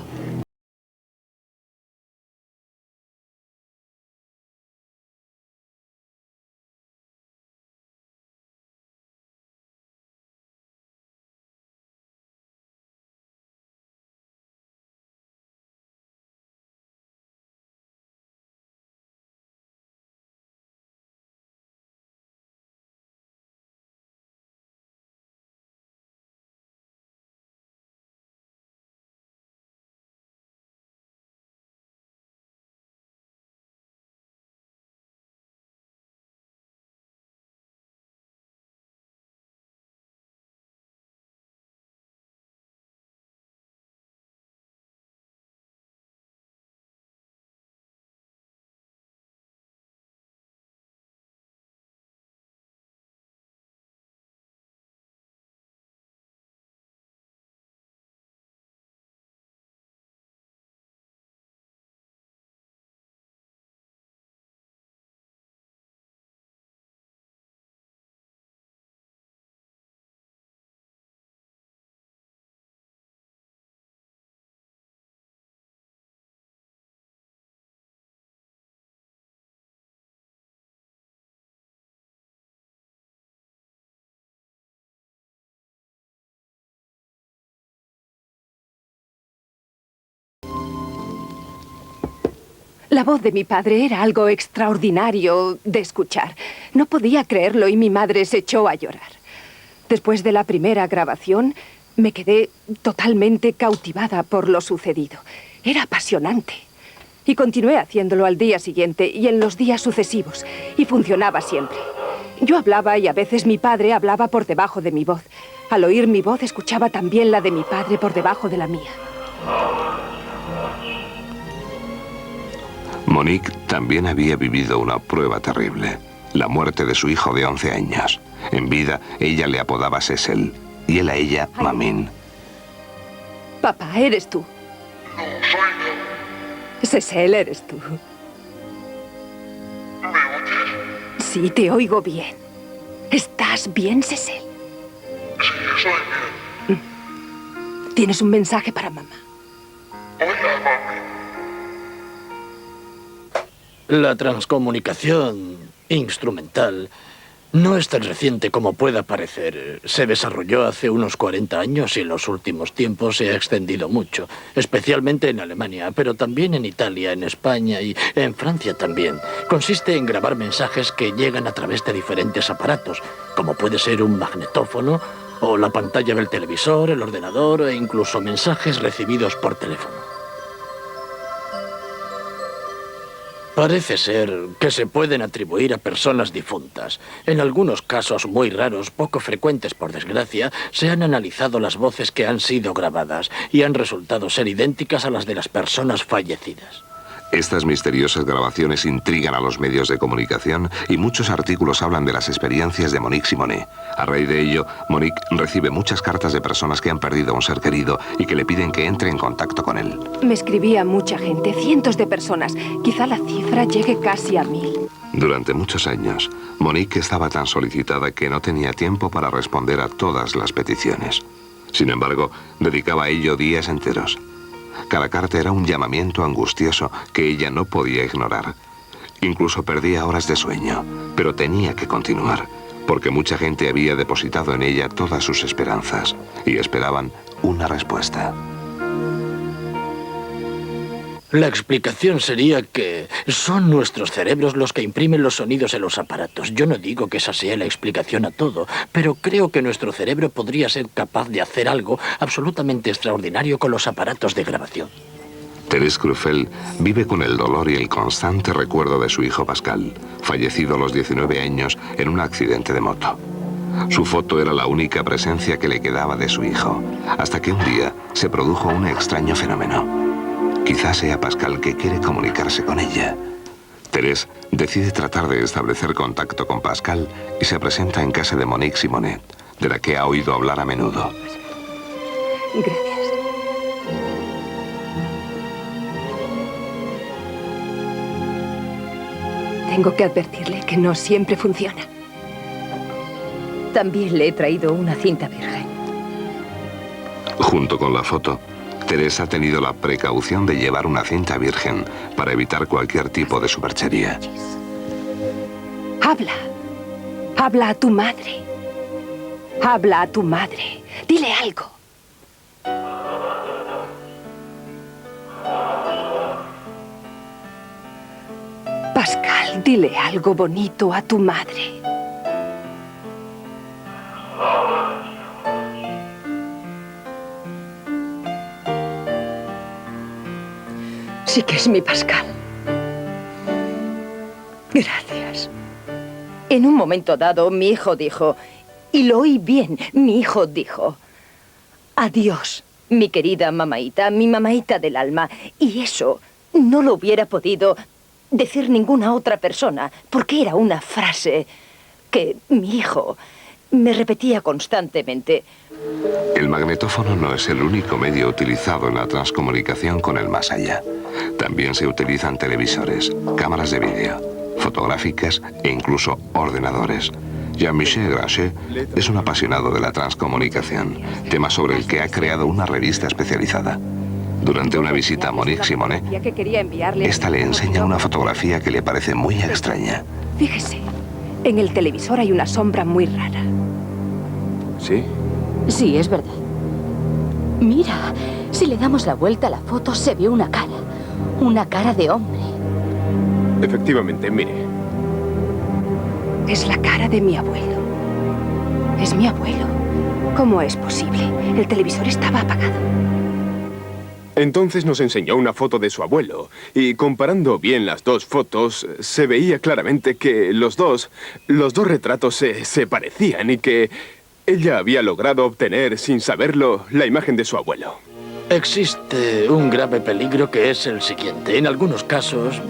La voz de mi padre era algo extraordinario de escuchar. No podía creerlo y mi madre se echó a llorar. Después de la primera grabación, me quedé totalmente cautivada por lo sucedido. Era apasionante. Y continué haciéndolo al día siguiente y en los días sucesivos. Y funcionaba siempre. Yo hablaba y a veces mi padre hablaba por debajo de mi voz. Al oír mi voz, escuchaba también la de mi padre por debajo de la mía. Monique también había vivido una prueba terrible. La muerte de su hijo de 11 años. En vida, ella le apodaba Cecil y él a ella, Mamín. Papá, eres tú. Cecil, eres tú. Sí, te oigo bien. ¿Estás bien, Cecil? Sí, estoy bien. Tienes un mensaje para mamá. Hola, mami. La transcomunicación instrumental no es tan reciente como pueda parecer. Se desarrolló hace unos 40 años y en los últimos tiempos se ha extendido mucho, especialmente en Alemania, pero también en Italia, en España y en Francia también. Consiste en grabar mensajes que llegan a través de diferentes aparatos, como puede ser un magnetófono o la pantalla del televisor, el ordenador e incluso mensajes recibidos por teléfono. Parece ser que se pueden atribuir a personas difuntas. En algunos casos muy raros, poco frecuentes por desgracia, se han analizado las voces que han sido grabadas y han resultado ser idénticas a las de las personas fallecidas. Estas misteriosas grabaciones intrigan a los medios de comunicación y muchos artículos hablan de las experiencias de Monique Simonet. A raíz de ello, Monique recibe muchas cartas de personas que han perdido a un ser querido y que le piden que entre en contacto con él. Me escribía mucha gente, cientos de personas. Quizá la cifra llegue casi a 1000. Durante muchos años, Monique estaba tan solicitada que no tenía tiempo para responder a todas las peticiones. Sin embargo, dedicaba a ello días enteros. Cada carta era un llamamiento angustioso que ella no podía ignorar. Incluso perdía horas de sueño, pero tenía que continuar, porque mucha gente había depositado en ella todas sus esperanzas y esperaban una respuesta. La explicación sería que son nuestros cerebros los que imprimen los sonidos en los aparatos. Yo no digo que esa sea la explicación a todo, pero creo que nuestro cerebro podría ser capaz de hacer algo absolutamente extraordinario con los aparatos de grabación. Thérèse Cruffel vive con el dolor y el constante recuerdo de su hijo Pascal, fallecido a los 19 años en un accidente de moto. Su foto era la única presencia que le quedaba de su hijo, hasta que un día se produjo un extraño fenómeno. Quizás sea Pascal que quiere comunicarse con ella. Thérèse decide tratar de establecer contacto con Pascal y se presenta en casa de Monique Simonet, de la que ha oído hablar a menudo. Gracias. Tengo que advertirle que no siempre funciona. También le he traído una cinta virgen. Junto con la foto, Thérèse ha tenido la precaución de llevar una cinta virgen para evitar cualquier tipo de superchería. Habla. Habla a tu madre. Habla a tu madre. Dile algo. Pascal, dile algo bonito a tu madre. Sí que es mi Pascal. Gracias. En un momento dado, mi hijo dijo, y lo oí bien, mi hijo dijo, adiós, mi querida mamaíta, mi mamaíta del alma. Y eso no lo hubiera podido decir ninguna otra persona, porque era una frase que mi hijo me repetía constantemente. El magnetófono no es el único medio utilizado en la transcomunicación con el más allá. También se utilizan televisores, cámaras de vídeo, fotográficas e incluso ordenadores. Jean-Michel Grancher es un apasionado de la transcomunicación, tema sobre el que ha creado una revista especializada. Durante una visita a Monique Simonet, esta le enseña una fotografía que le parece muy extraña. Fíjese, en el televisor hay una sombra muy rara. ¿Sí? Sí, es verdad. Mira, si le damos la vuelta a la foto se ve una cara. Una cara de hombre. Efectivamente, mire. Es la cara de mi abuelo. Es mi abuelo. ¿Cómo es posible? El televisor estaba apagado. Entonces nos enseñó una foto de su abuelo, y comparando bien las dos fotos, se veía claramente que los dos retratos se parecían y que ella había logrado obtener, sin saberlo, la imagen de su abuelo. Existe un grave peligro que es el siguiente. En algunos casos,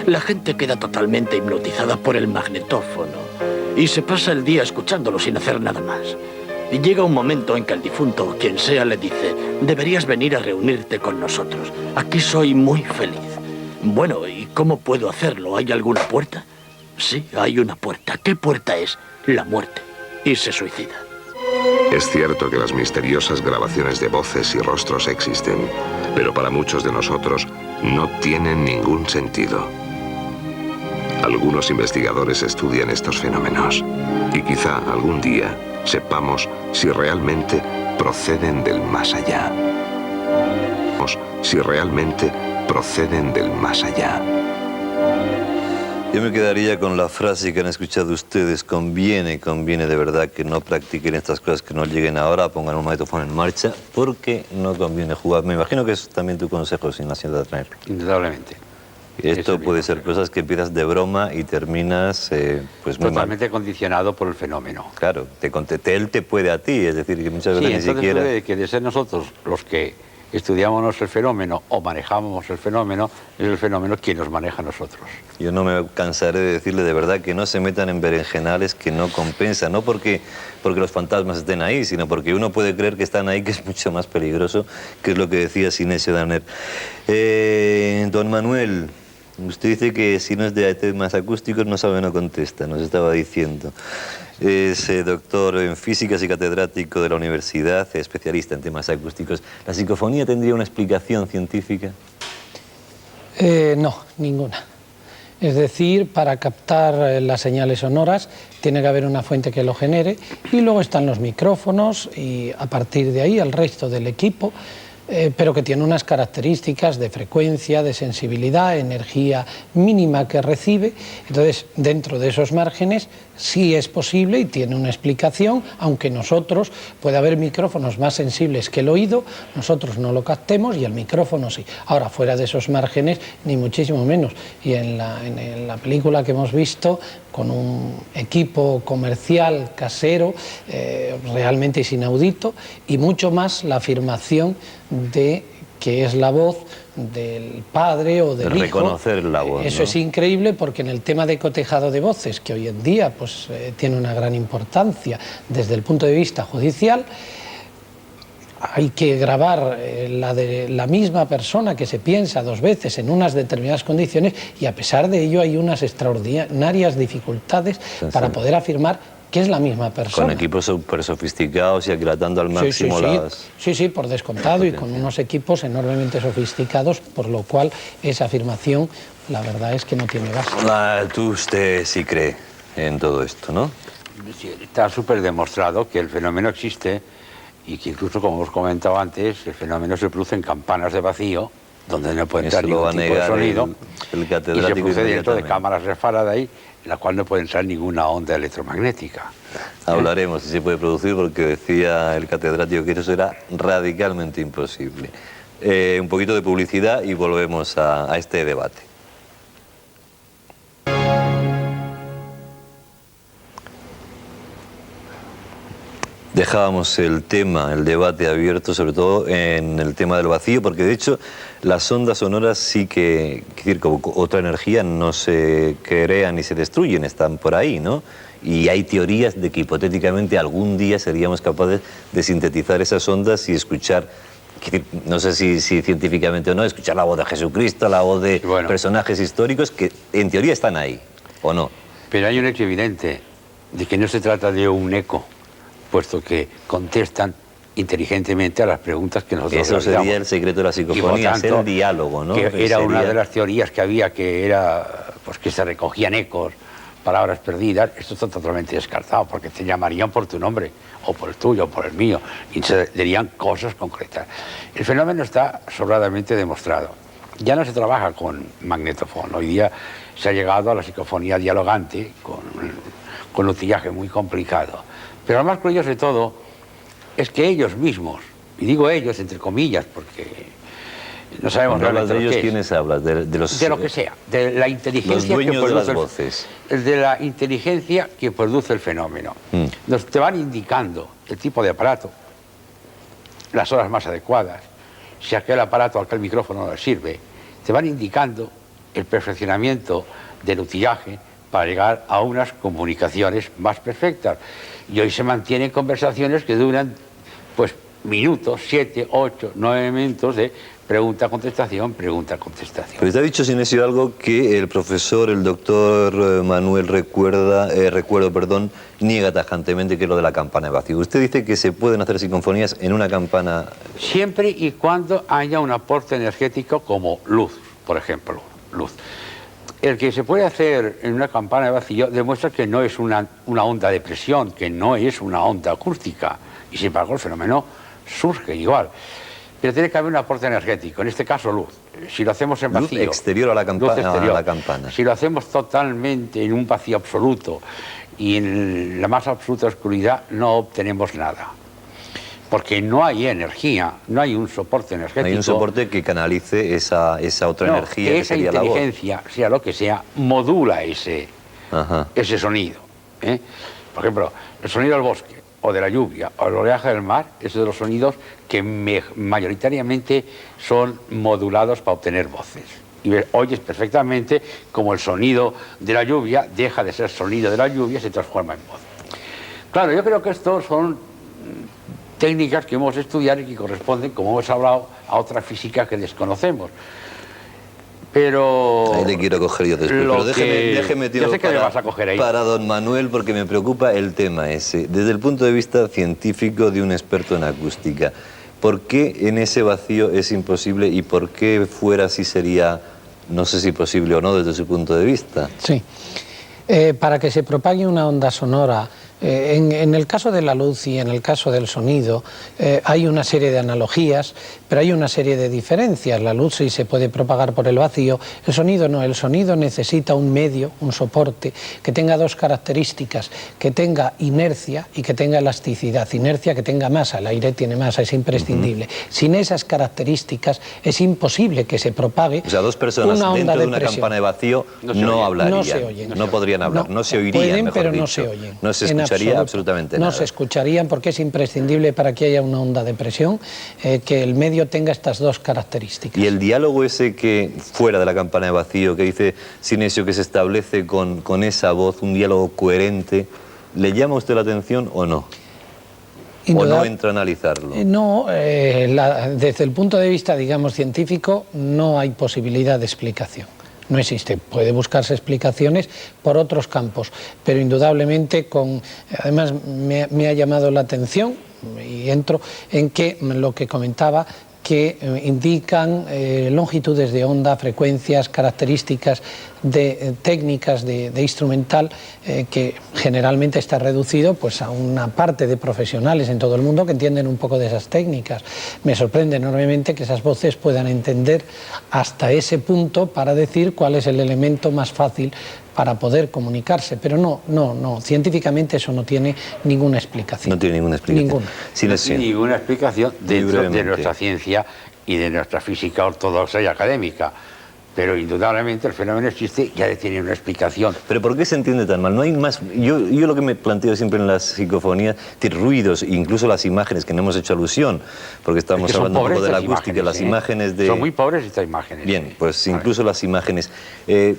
la gente queda totalmente hipnotizada por el magnetófono y se pasa el día escuchándolo sin hacer nada más. Y llega un momento en que el difunto o quien sea le dice: deberías venir a reunirte con nosotros. Aquí soy muy feliz. Bueno, ¿y cómo puedo hacerlo? ¿Hay alguna puerta? Sí, hay una puerta. ¿Qué puerta es? La muerte. Y se suicida. Es cierto que las misteriosas grabaciones de voces y rostros existen, pero para muchos de nosotros no tienen ningún sentido. Algunos investigadores estudian estos fenómenos y quizá algún día sepamos si realmente proceden del más allá. Si realmente proceden del más allá. Yo me quedaría con la frase que han escuchado ustedes: conviene de verdad que no practiquen estas cosas, que no lleguen ahora, pongan un magnetófono en marcha, porque no conviene jugar. Me imagino que es también tu consejo, Ignacio Darner. Indudablemente. Esto puede ser cosas que empiezas de broma y terminas pues muy totalmente mal. Condicionado por el fenómeno. Claro, él te puede a ti, es decir, que muchas veces ni siquiera... Puede que de ser nosotros los que estudiábamos el fenómeno o manejábamos el fenómeno, es el fenómeno quien nos maneja a nosotros. Yo no me cansaré de decirle de verdad que no se metan en berenjenales que no compensan, no porque los fantasmas estén ahí, sino porque uno puede creer que están ahí, que es mucho más peligroso, que es lo que decía Ignacio Darner. Don Manuel, usted dice que si no es de temas acústicos no sabe, no contesta, nos estaba diciendo. Es doctor en físicas y catedrático de la universidad, especialista en temas acústicos. ¿La psicofonía tendría una explicación científica? No, ninguna. Es decir, para captar las señales sonoras tiene que haber una fuente que lo genere, y luego están los micrófonos y a partir de ahí el resto del equipo, pero que tiene unas características de frecuencia, de sensibilidad, energía mínima que recibe. Entonces, dentro de esos márgenes sí es posible y tiene una explicación, aunque nosotros, puede haber micrófonos más sensibles que el oído, nosotros no lo captemos y el micrófono sí. Ahora, fuera de esos márgenes, ni muchísimo menos. Y en la película que hemos visto, con un equipo comercial casero, realmente es inaudito, y mucho más la afirmación de que es la voz del padre o del hijo. Reconocer la voz, Eso ¿no? es increíble, porque en el tema de cotejado de voces, que hoy en día pues, tiene una gran importancia desde el punto de vista judicial, hay que grabar la de la misma persona que se piensa dos veces en unas determinadas condiciones, y a pesar de ello hay unas extraordinarias dificultades para poder afirmar que es la misma persona. Con equipos súper sofisticados y aquilatando al máximo las... Sí, por descontado, y con unos equipos enormemente sofisticados, por lo cual esa afirmación, la verdad es que no tiene base. Tú usted sí cree en todo esto, ¿no? Sí, está súper demostrado que el fenómeno existe, y que incluso, como hemos comentado antes, el fenómeno se produce en campanas de vacío, donde no puede entrar ningún tipo de sonido, el y se catedrático produce dentro de inmediatamente. cámaras de Faraday, en la cual no puede entrar ninguna onda electromagnética. Hablaremos si se puede producir, porque decía el catedrático que eso era radicalmente imposible. Un poquito de publicidad y volvemos a este debate. Dejábamos el debate abierto, sobre todo en el tema del vacío, porque de hecho las ondas sonoras sí que, es decir, como otra energía, no se crean ni se destruyen, están por ahí, ¿no? Y hay teorías de que hipotéticamente algún día seríamos capaces de sintetizar esas ondas y escuchar, no sé si científicamente o no, escuchar la voz de Jesucristo, la voz de personajes históricos que en teoría están ahí, ¿o no? Pero hay un hecho evidente de que no se trata de un eco, puesto que contestan inteligentemente a las preguntas que nosotros Eso realizamos. sería el secreto de la psicofonía, tanto, el diálogo, ¿no? Que era una Sería- de las teorías que había, que era pues que se recogían ecos, palabras perdidas. Esto está totalmente descartado, porque te llamarían por tu nombre, o por el tuyo, o por el mío, y se dirían cosas concretas. El fenómeno está sobradamente demostrado. Ya no se trabaja con magnetófono. Hoy día se ha llegado a la psicofonía dialogante, con un utillaje muy complicado. Pero lo más curioso de todo es que ellos mismos, y digo ellos entre comillas, porque No sabemos Cuando hablas realmente de ellos, lo que ¿quiénes hablas? de lo que sea, de la inteligencia los dueños que produce de las voces. de la inteligencia que produce el fenómeno. Te van indicando el tipo de aparato, las horas más adecuadas, si aquel aparato, aquel micrófono no le sirve, te van indicando el perfeccionamiento del utillaje para llegar a unas comunicaciones más perfectas. Y hoy se mantienen conversaciones que duran pues minutos, 7, 8, 9 minutos de pregunta-contestación, pregunta-contestación. Pero usted ha dicho, Sinesio, algo que el profesor, el doctor Manuel Recuerdo, niega tajantemente, que es lo de la campana de vacío. Usted dice que se pueden hacer psicofonías en una campana... Siempre y cuando haya un aporte energético como luz, por ejemplo, luz. El que se puede hacer en una campana de vacío demuestra que no es una onda de presión, que no es una onda acústica, y sin embargo el fenómeno surge igual. Pero tiene que haber un aporte energético, en este caso luz. Si lo hacemos en vacío... Luz exterior a la campana. Si lo hacemos totalmente en un vacío absoluto y en la más absoluta oscuridad, no obtenemos nada. Porque no hay energía, no hay un soporte energético. Hay un soporte que canalice esa otra energía que esa sería la voz. inteligencia, sea lo que sea, modula ese sonido. Por ejemplo, el sonido del bosque, o de la lluvia, o el oleaje del mar, es de los sonidos que mayoritariamente son modulados para obtener voces. Y oyes perfectamente como el sonido de la lluvia deja de ser sonido de la lluvia y se transforma en voz. Claro, yo creo que estos son técnicas que hemos estudiado y que corresponden, como hemos hablado, a otra física que desconocemos. Pero... Ahí le quiero coger yo después, pero déjeme yo sé que le vas a coger ahí. Para don Manuel, porque me preocupa el tema ese. Desde el punto de vista científico de un experto en acústica, ¿por qué en ese vacío es imposible y por qué fuera sí sería, no sé si posible o no desde su punto de vista? Sí. Para que se propague una onda sonora, en el caso de la luz y en el caso del sonido, hay una serie de analogías, pero hay una serie de diferencias. La luz sí se puede propagar por el vacío, el sonido no. El sonido necesita un medio, un soporte, que tenga dos características, que tenga inercia y que tenga elasticidad. Inercia, que tenga masa, el aire tiene masa, es imprescindible. Sin esas características es imposible que se propague. O sea, dos personas dentro de una campana de vacío no hablarían, no se oyen, no podrían hablar, no se oirían, pueden, mejor pero dicho. no se oyen. No se escucharía absolutamente nada. No se escucharían porque es imprescindible para que haya una onda de presión que el medio tenga estas dos características. Y el diálogo ese que, fuera de la campana de vacío, que dice Sinesio que se establece con esa voz, un diálogo coherente, ¿le llama a usted la atención o no? ¿O no entra a analizarlo? No, desde el punto de vista, digamos, científico, no hay posibilidad de explicación. No existe. Puede buscarse explicaciones por otros campos, pero indudablemente además me ha llamado la atención, y entro en que lo que comentaba, que indican longitudes de onda, frecuencias, características de técnicas de instrumental que generalmente está reducido pues a una parte de profesionales en todo el mundo que entienden un poco de esas técnicas. Me sorprende enormemente que esas voces puedan entender hasta ese punto para decir cuál es el elemento más fácil para poder comunicarse, pero no, científicamente eso no tiene ninguna explicación. No tiene ninguna explicación. Ninguna. No tiene ninguna explicación dentro de nuestra ciencia y de nuestra física ortodoxa y académica. Pero indudablemente el fenómeno existe y ha de tener una explicación. ¿Pero por qué se entiende tan mal? No hay más. Yo lo que me planteo siempre en las psicofonías, ruidos, incluso las imágenes, que no hemos hecho alusión, porque estamos hablando un poco de la acústica, las imágenes de... Son muy pobres estas imágenes. Bien, pues incluso las imágenes.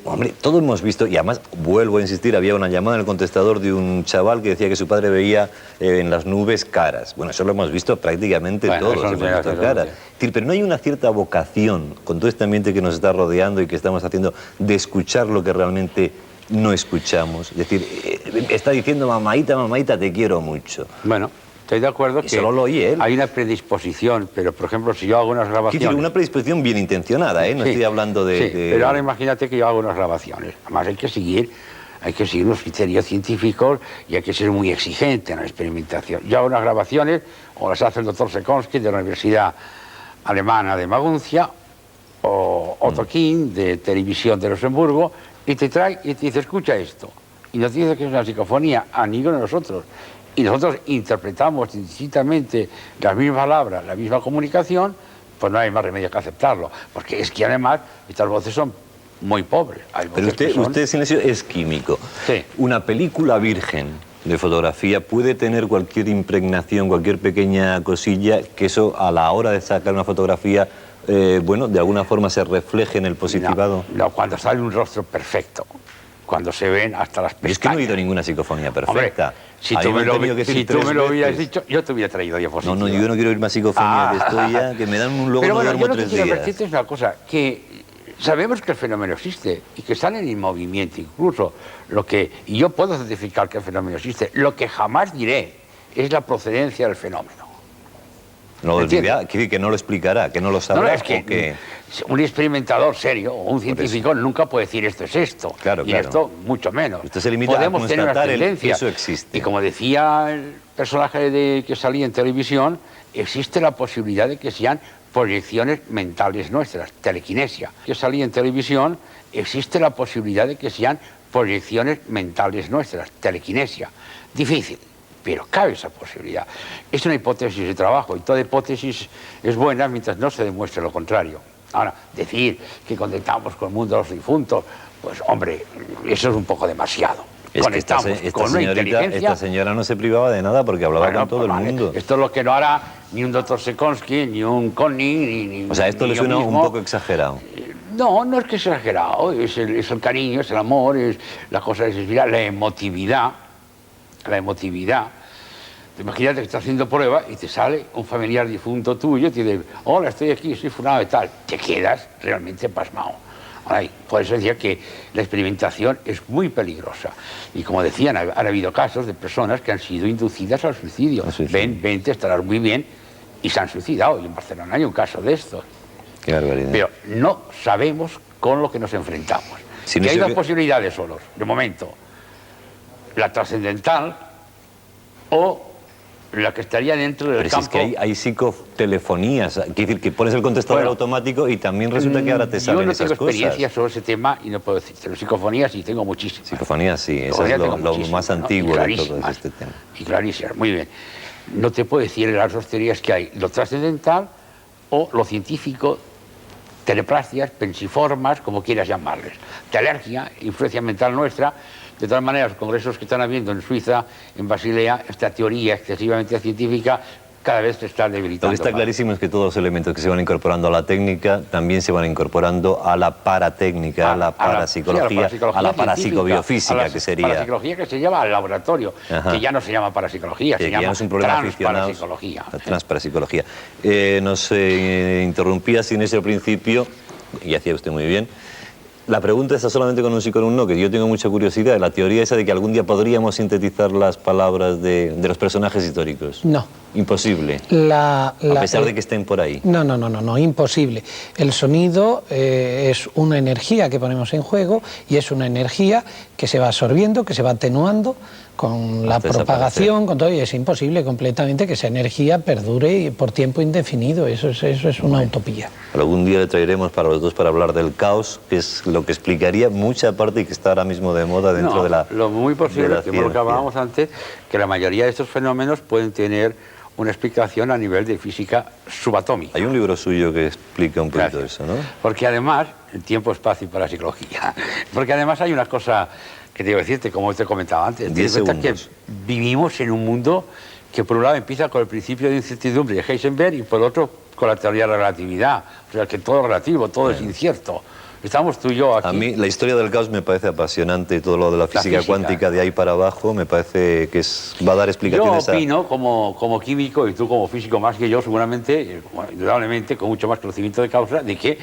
Hombre, todo hemos visto, y además vuelvo a insistir, había una llamada en el contestador de un chaval que decía que su padre veía en las nubes caras. Bueno, eso lo hemos visto prácticamente todos, hemos visto caras. Pero no hay una cierta vocación, con todo este ambiente que nos está rodeando y que estamos haciendo, de escuchar lo que realmente no escuchamos. Es decir, está diciendo mamaita, mamaita, te quiero mucho. Bueno, estoy de acuerdo que solo lo oye él. Hay una predisposición, pero por ejemplo, si yo hago unas grabaciones... Quiero decir, una predisposición bien intencionada, ¿eh? No estoy hablando de... Sí, pero ahora imagínate que yo hago unas grabaciones. Además hay que seguir los criterios científicos y hay que ser muy exigente en la experimentación. Yo hago unas grabaciones, o las hace el doctor Sekonsky de la Universidad Alemana de Maguncia, o Otto King de Televisión de Luxemburgo, y te trae y te dice, escucha esto. Y nos dice que es una psicofonía a ninguno de nosotros. Y nosotros interpretamos indistintamente las mismas palabras, la misma comunicación, pues no hay más remedio que aceptarlo, porque es que además estas voces son muy pobres. Pero usted, Sinesio, es químico. Sí. Una película virgen de fotografía puede tener cualquier impregnación, cualquier pequeña cosilla, que eso a la hora de sacar una fotografía, bueno, de alguna forma se refleje en el positivado. No, cuando sale un rostro perfecto, cuando se ven hasta las pestañas. Es que no he oído ninguna psicofonía perfecta. Hombre, si tú me lo hubieras dicho, yo te hubiera traído diapositivas. No, yo no quiero oír más psicofonía, que estoy ya, que me dan un logo. Pero bueno, yo lo que 3 quiero días. advertirte es una cosa, que sabemos que el fenómeno existe y que están en movimiento incluso. Y yo puedo certificar que el fenómeno existe. Lo que jamás diré es la procedencia del fenómeno. No lo dirá, que no lo explicará, que no lo sabrá. No, es que un experimentador serio o un científico nunca puede decir esto es esto. Claro, y esto mucho menos. Usted se limita Podemos a tener una constatar tendencia. que eso existe. Y como decía el personaje que salía en televisión, existe la posibilidad de que sean proyecciones mentales nuestras, telequinesia. Que salía en televisión, existe la posibilidad de que sean proyecciones mentales nuestras, telequinesia. Difícil, pero cabe esa posibilidad. Es una hipótesis de trabajo y toda hipótesis es buena mientras no se demuestre lo contrario. Ahora, decir que conectamos con el mundo de los difuntos, pues hombre, eso es un poco demasiado. Es que esta señora no se privaba de nada porque hablaba con todo el mundo. Esto es lo que no hará ni un doctor Sekonsky, ni un Conning, ni o sea, esto le suena un poco exagerado. No, no es que sea exagerado, es el cariño, es el amor, es la cosa de la emotividad. La emotividad. Imagínate que estás haciendo prueba y te sale un familiar difunto tuyo y te dice, hola, estoy aquí, soy fulano de tal. Te quedas realmente pasmado. Por eso decía que la experimentación es muy peligrosa. Y como decían, han habido casos de personas que han sido inducidas al suicidio. Vente, estarás muy bien, y se han suicidado. Y en Barcelona hay un caso de esto. Qué barbaridad. Pero no sabemos con lo que nos enfrentamos. Si y no hay se dos ve... posibilidades solos, de momento. La trascendental o la que estaría dentro del campo. Es que hay psicotelefonías, quiere decir que pones el contestador automático y también resulta que ahora te salen esas cosas. Yo no tengo experiencia sobre ese tema y no puedo decir, pero psicofonías sí tengo muchísimas. Psicofonías sí, eso es lo más antiguo de todo este tema. Y clarísimas, muy bien. No te puedo decir las dos teorías que hay, lo trascendental o lo científico, teleprastias, pensiformas, como quieras llamarles. Telergia, influencia mental nuestra. De todas maneras, los congresos que están habiendo en Suiza, en Basilea, esta teoría excesivamente científica cada vez se está debilitando. Lo que está clarísimo es que todos los elementos que se van incorporando a la técnica también se van incorporando a la paratécnica, a la parapsicología, a la parapsicobiofísica, que sería. A la parapsicología que se lleva al laboratorio, que ya no se llama parapsicología, se llama transparapsicología. Transparapsicología. Nos interrumpía Sinesio al principio, y hacía usted muy bien. La pregunta está solamente con un sí con un no, que yo tengo mucha curiosidad. La teoría esa de que algún día podríamos sintetizar las palabras de los personajes históricos. No. Imposible. A pesar de que estén por ahí. No, imposible. El sonido es una energía que ponemos en juego y es una energía que se va absorbiendo, que se va atenuando con la propagación, con todo, y es imposible completamente que esa energía perdure por tiempo indefinido. Eso es una utopía. Algún día le traeremos para los dos para hablar del caos, que es lo que explicaría mucha parte y que está ahora mismo de moda dentro de la Lo muy posible, que ciencia. por lo que hablábamos antes, que la mayoría de estos fenómenos pueden tener una explicación a nivel de física subatómica. Hay un libro suyo que explica un poquito eso, ¿no? Porque además, el tiempo, espacio para la psicología, porque además hay una cosa que te iba a decirte, como te comentaba antes, que vivimos en un mundo que por un lado empieza con el principio de incertidumbre de Heisenberg y por otro con la teoría de la relatividad, o sea que todo es relativo, todo es incierto. Estamos tú y yo aquí. A mí la historia del caos me parece apasionante, todo lo de la física cuántica de ahí para abajo me parece que va a dar explicaciones. Yo opino como químico y tú como físico más que yo seguramente, indudablemente con mucho más conocimiento de causa, de que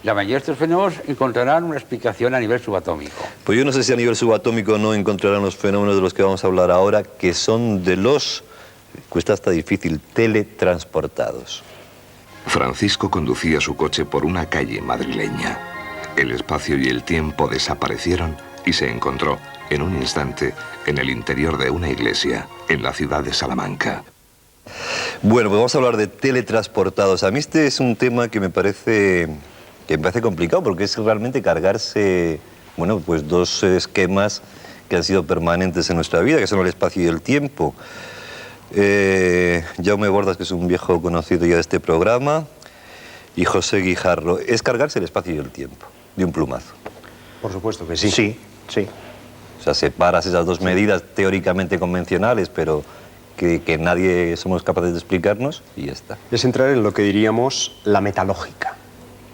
la mayoría de estos fenómenos encontrarán una explicación a nivel subatómico. Pues yo no sé si a nivel subatómico no encontrarán los fenómenos de los que vamos a hablar ahora, que son de los, cuesta hasta difícil, teletransportados. Francisco conducía su coche por una calle madrileña. El espacio y el tiempo desaparecieron y se encontró, en un instante, en el interior de una iglesia, en la ciudad de Salamanca. Bueno, pues vamos a hablar de teletransportados. A mí este es un tema que me parece complicado, porque es realmente cargarse, bueno, pues dos esquemas que han sido permanentes en nuestra vida, que son el espacio y el tiempo. Jaume Bordas, que es un viejo conocido ya de este programa, y José Guijarro, es cargarse el espacio y el tiempo, de un plumazo. Por supuesto que sí. Sí. O sea, separas esas dos medidas teóricamente convencionales, pero que nadie somos capaces de explicarnos y ya está. Es entrar en lo que diríamos la metalógica.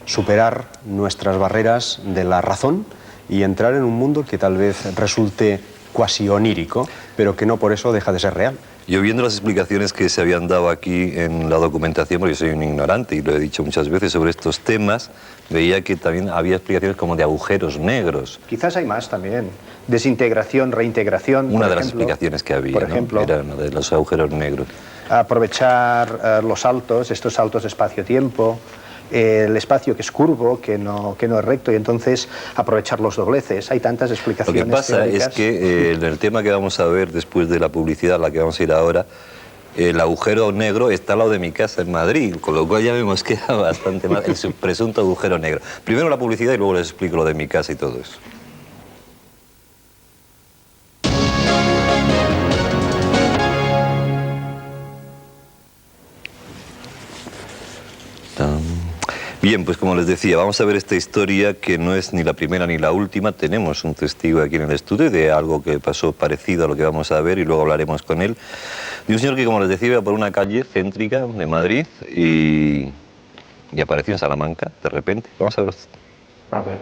Superar nuestras barreras de la razón y entrar en un mundo que tal vez resulte cuasi onírico, pero que no por eso deja de ser real. Yo viendo las explicaciones que se habían dado aquí en la documentación, porque yo soy un ignorante y lo he dicho muchas veces sobre estos temas, veía que también había explicaciones como de agujeros negros. Quizás hay más también. Desintegración, reintegración. Una de las explicaciones que había, por ejemplo, ¿no? Era una de los agujeros negros. Aprovechar los saltos, estos saltos de espacio-tiempo, el espacio que es curvo, que no es recto, y entonces aprovechar los dobleces. Hay tantas explicaciones. Lo que pasa teóricas. es que en el tema que vamos a ver después de la publicidad, a la que vamos a ir ahora, el agujero negro está al lado de mi casa en Madrid, con lo cual ya me mosquea bastante más el presunto agujero negro. Primero la publicidad y luego les explico lo de mi casa y todo eso. Bien, pues como les decía, vamos a ver esta historia que no es ni la primera ni la última. Tenemos un testigo aquí en el estudio de algo que pasó parecido a lo que vamos a ver y luego hablaremos con él. De un señor que, como les decía, iba por una calle céntrica de Madrid y apareció en Salamanca de repente. Vamos a ver. A ver.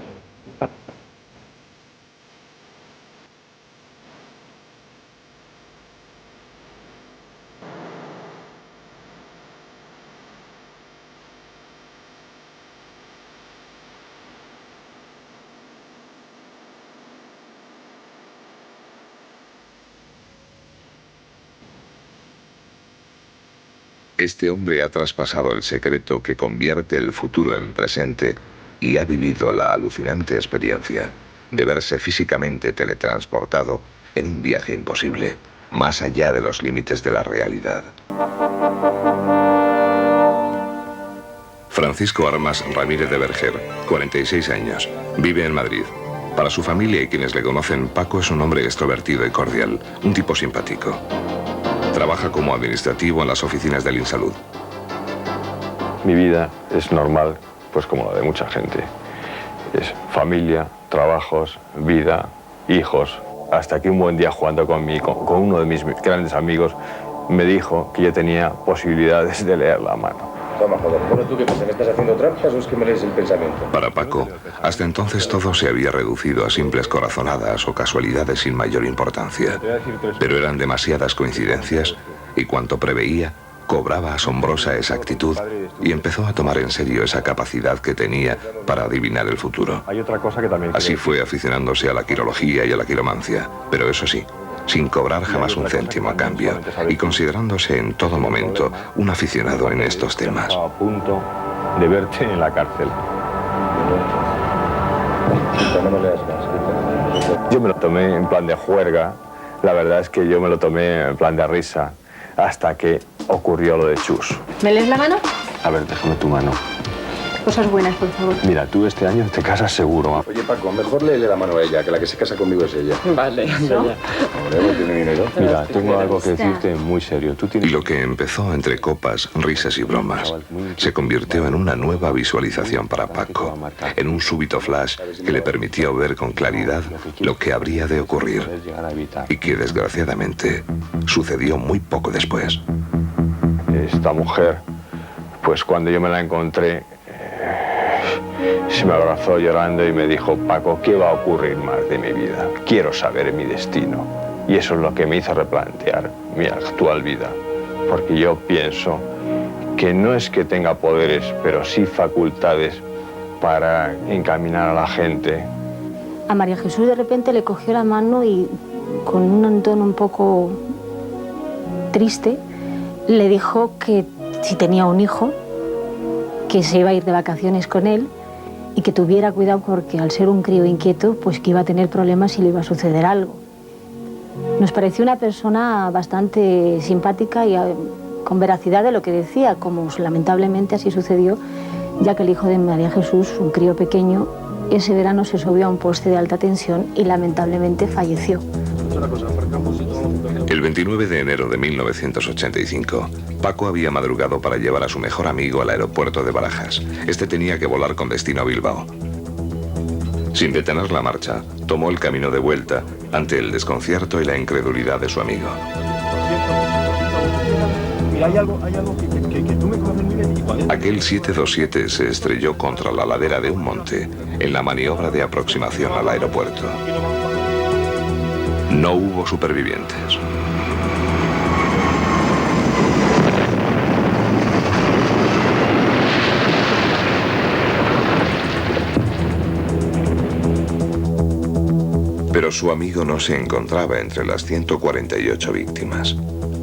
Este hombre ha traspasado el secreto que convierte el futuro en presente y ha vivido la alucinante experiencia de verse físicamente teletransportado en un viaje imposible, más allá de los límites de la realidad. Francisco Armas Ramírez de Verger, 46 años, vive en Madrid. Para su familia y quienes le conocen, Paco es un hombre extrovertido y cordial, un tipo simpático. Trabaja como administrativo en las oficinas del InSalud. Mi vida es normal, pues como la de mucha gente. Es familia, trabajos, vida, hijos. Hasta que un buen día jugando con uno de mis grandes amigos me dijo que yo tenía posibilidades de leer la mano. Toma, joder. Bueno, ¿tú qué pasa? ¿Me estás haciendo trampas o es que me lees el pensamiento? Para Paco, hasta entonces todo se había reducido a simples corazonadas o casualidades sin mayor importancia. Pero eran demasiadas coincidencias y cuanto preveía, cobraba asombrosa exactitud y empezó a tomar en serio esa capacidad que tenía para adivinar el futuro. Hay otra cosa que también... Así fue aficionándose a la quirología y a la quiromancia, pero eso sí, sin cobrar jamás un céntimo a cambio y considerándose en todo momento un aficionado en estos temas. A punto de verte en la cárcel. Yo me lo tomé en plan de juerga, la verdad es que yo me lo tomé en plan de risa, hasta que ocurrió lo de Chus. ¿Me lees la mano? A ver, déjame tu mano. Cosas buenas, por favor. Mira, tú este año te casas seguro. Oye, Paco, mejor léele la mano a ella, que la que se casa conmigo es ella. Vale, ¿no? Hombre, no tiene dinero. Mira, tengo algo que decirte muy serio. Y lo que empezó entre copas, risas y bromas, se convirtió en una nueva visualización para Paco, en un súbito flash que le permitió ver con claridad lo que habría de ocurrir y que desgraciadamente sucedió muy poco después. Esta mujer, pues cuando yo me la encontré, se me abrazó llorando y me dijo: Paco, ¿qué va a ocurrir más de mi vida? Quiero saber mi destino. Y eso es lo que me hizo replantear mi actual vida. Porque yo pienso que no es que tenga poderes, pero sí facultades para encaminar a la gente. A María Jesús de repente le cogió la mano y con un tono un poco triste le dijo que si tenía un hijo, que se iba a ir de vacaciones con él y que tuviera cuidado porque al ser un crío inquieto, pues que iba a tener problemas si le iba a suceder algo. Nos pareció una persona bastante simpática y con veracidad de lo que decía, como lamentablemente así sucedió, ya que el hijo de María Jesús, un crío pequeño, ese verano se subió a un poste de alta tensión y lamentablemente falleció. El 29 de enero de 1985, Paco había madrugado para llevar a su mejor amigo al aeropuerto de Barajas. Este tenía que volar con destino a Bilbao. Sin detener la marcha, tomó el camino de vuelta ante el desconcierto y la incredulidad de su amigo. Mira, hay algo que tú me conoces muy bien. Aquel 727 se estrelló contra la ladera de un monte en la maniobra de aproximación al aeropuerto. No hubo supervivientes. Pero su amigo no se encontraba entre las 148 víctimas.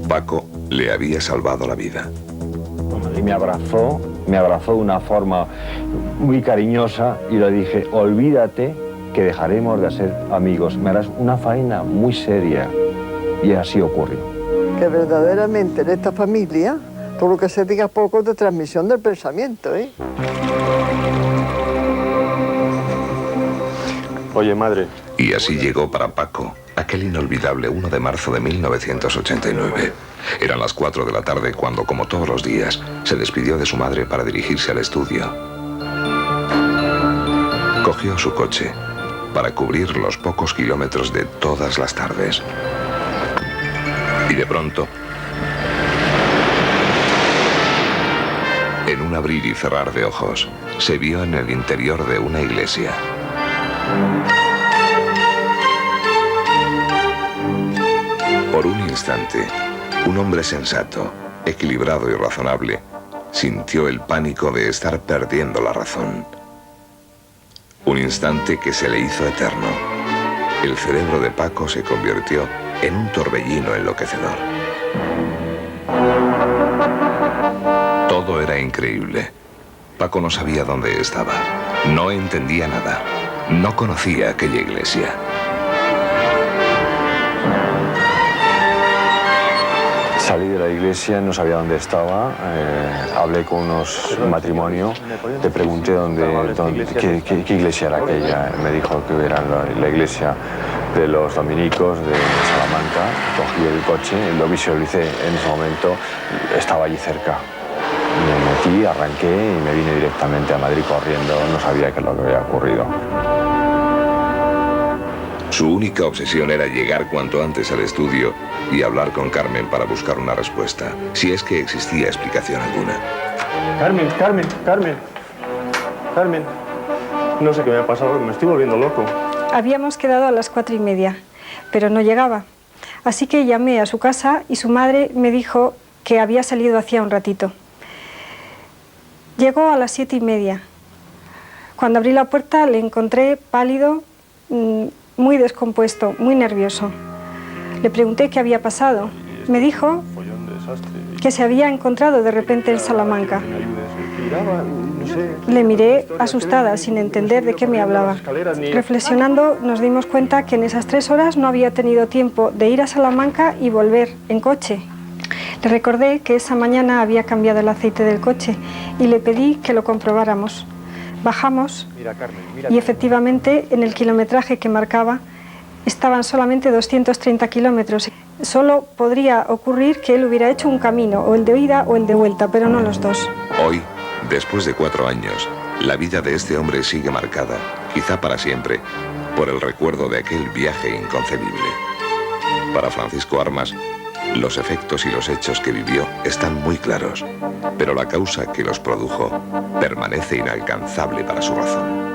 Paco le había salvado la vida. Y me abrazó de una forma muy cariñosa y le dije, olvídate que dejaremos de ser amigos, me harás una faena muy seria. Y así ocurrió. Que verdaderamente en esta familia, todo lo que se diga poco de transmisión del pensamiento, ¿eh? Oye, madre. Y así llegó para Paco aquel inolvidable 1 de marzo de 1989. Eran las 4 de la tarde cuando, como todos los días, se despidió de su madre para dirigirse al estudio. Cogió su coche para cubrir los pocos kilómetros de todas las tardes. Y de pronto, en un abrir y cerrar de ojos, se vio en el interior de una iglesia. Por un instante, un hombre sensato, equilibrado y razonable, sintió el pánico de estar perdiendo la razón. Un instante que se le hizo eterno. El cerebro de Paco se convirtió en un torbellino enloquecedor. Todo era increíble. Paco no sabía dónde estaba. No entendía nada. No conocía aquella iglesia. Salí de la iglesia, no sabía dónde estaba, hablé con un matrimonio, le pregunté qué iglesia era aquella. Me dijo que era la iglesia de los dominicos de Salamanca. Cogí el coche, lo visualicé en ese momento, estaba allí cerca. Me metí, arranqué y me vine directamente a Madrid corriendo, no sabía qué es lo que había ocurrido. Su única obsesión era llegar cuanto antes al estudio y hablar con Carmen para buscar una respuesta, si es que existía explicación alguna. Carmen, no sé qué me ha pasado, me estoy volviendo loco. Habíamos quedado a las 4:30, pero no llegaba. Así que llamé a su casa y su madre me dijo que había salido hacía un ratito. Llegó a las 7:30. Cuando abrí la puerta le encontré pálido, muy descompuesto, muy nervioso. Le pregunté qué había pasado. Me dijo que se había encontrado de repente en Salamanca. Le miré asustada, sin entender de qué me hablaba. Reflexionando, nos dimos cuenta que en esas 3 horas no había tenido tiempo de ir a Salamanca y volver en coche. Le recordé que esa mañana había cambiado el aceite del coche y le pedí que lo comprobáramos. Bajamos y efectivamente en el kilometraje que marcaba estaban solamente 230 kilómetros. Solo podría ocurrir que él hubiera hecho un camino, o el de ida o el de vuelta, pero no los dos. Hoy, después de 4 años, la vida de este hombre sigue marcada, quizá para siempre, por el recuerdo de aquel viaje inconcebible. Para Francisco Armas, los efectos y los hechos que vivió están muy claros, pero la causa que los produjo permanece inalcanzable para su razón.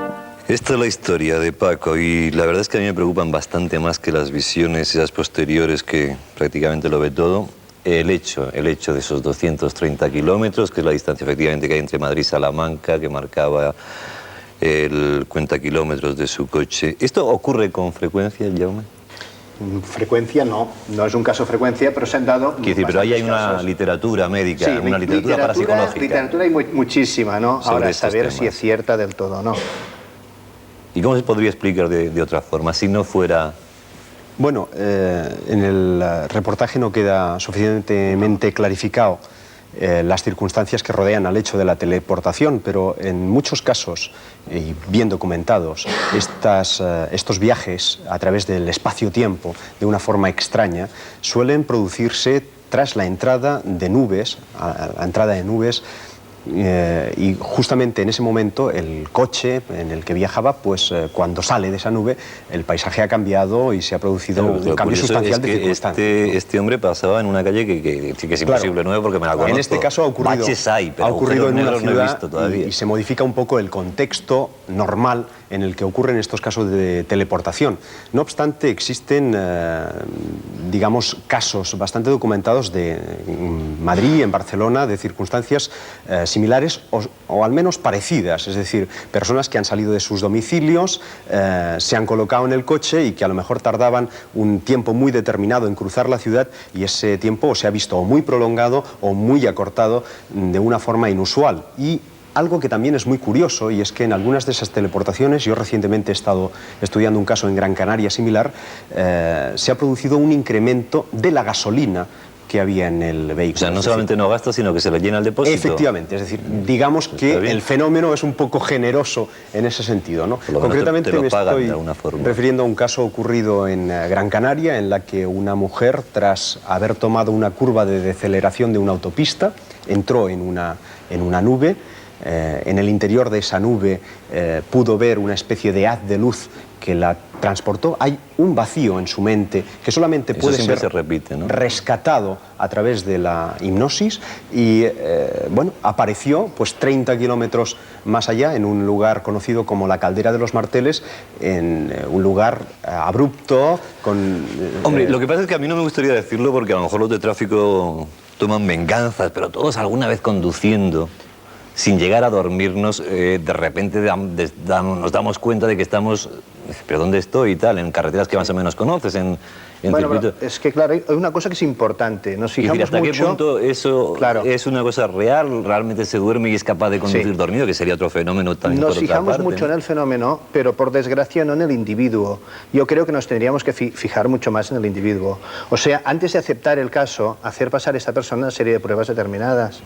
Esta es la historia de Paco y la verdad es que a mí me preocupan bastante más que las visiones esas posteriores que prácticamente lo ve todo. El hecho de esos 230 kilómetros, que es la distancia efectivamente que hay entre Madrid y Salamanca, que marcaba el cuenta kilómetros de su coche. ¿Esto ocurre con frecuencia, Jaume? Frecuencia no es un caso frecuencia, pero se han dado... Quiero decir, pero ahí hay una literatura médica, sí, una literatura parapsicológica. Literatura hay muchísima, ¿no? Ahora, saber si es cierta del todo o no. ¿Y cómo se podría explicar de otra forma, si no fuera...? Bueno, en el reportaje no queda suficientemente clarificado las circunstancias que rodean al hecho de la teleportación, pero en muchos casos, y bien documentados, estos viajes a través del espacio-tiempo de una forma extraña suelen producirse tras la entrada de nubes, y justamente en ese momento el coche en el que viajaba, pues cuando sale de esa nube, el paisaje ha cambiado y se ha producido un cambio sustancial de circunstancias. Este hombre pasaba en una calle que sí que es imposible, ¿no? Porque me la conozco. En este caso ha ocurrido, ha ocurrido en una ciudad y se modifica un poco el contexto normal en el que ocurren estos casos de teleportación. No obstante, existen, digamos, casos bastante documentados de Madrid, en Barcelona, de circunstancias similares o al menos parecidas, es decir, personas que han salido de sus domicilios, se han colocado en el coche y que a lo mejor tardaban un tiempo muy determinado en cruzar la ciudad y ese tiempo se ha visto o muy prolongado o muy acortado de una forma inusual. Y algo que también es muy curioso, y es que en algunas de esas teleportaciones, yo recientemente he estado estudiando un caso en Gran Canaria similar, se ha producido un incremento de la gasolina que había en el vehículo. O sea, no solamente no gasta, sino que se le llena el depósito. Efectivamente, es decir, digamos que el fenómeno es un poco generoso en ese sentido, ¿no? Concretamente me estoy refiriendo a un caso ocurrido en Gran Canaria, en la que una mujer, tras haber tomado una curva de deceleración de una autopista, entró en una nube. En el interior de esa nube pudo ver una especie de haz de luz que la transportó. Hay un vacío en su mente que solamente puede ser rescatado a través de la hipnosis y, bueno, apareció pues 30 kilómetros más allá, en un lugar conocido como la Caldera de los Marteles, en un lugar abrupto, con... Hombre, lo que pasa es que a mí no me gustaría decirlo porque a lo mejor los de tráfico toman venganzas, pero todos alguna vez conduciendo, sin llegar a dormirnos, de repente nos damos cuenta de que estamos, pero ¿dónde estoy y tal? En carreteras que más o menos conoces, en bueno, es que claro, hay una cosa que es importante, nos fijamos ¿hasta mucho... qué punto eso es una cosa real? ¿Realmente se duerme y es capaz de conducir dormido? Que sería otro fenómeno también. Nos fijamos mucho en el fenómeno, pero por desgracia no en el individuo. Yo creo que nos tendríamos que fijar mucho más en el individuo. O sea, antes de aceptar el caso, hacer pasar a esta persona una serie de pruebas determinadas.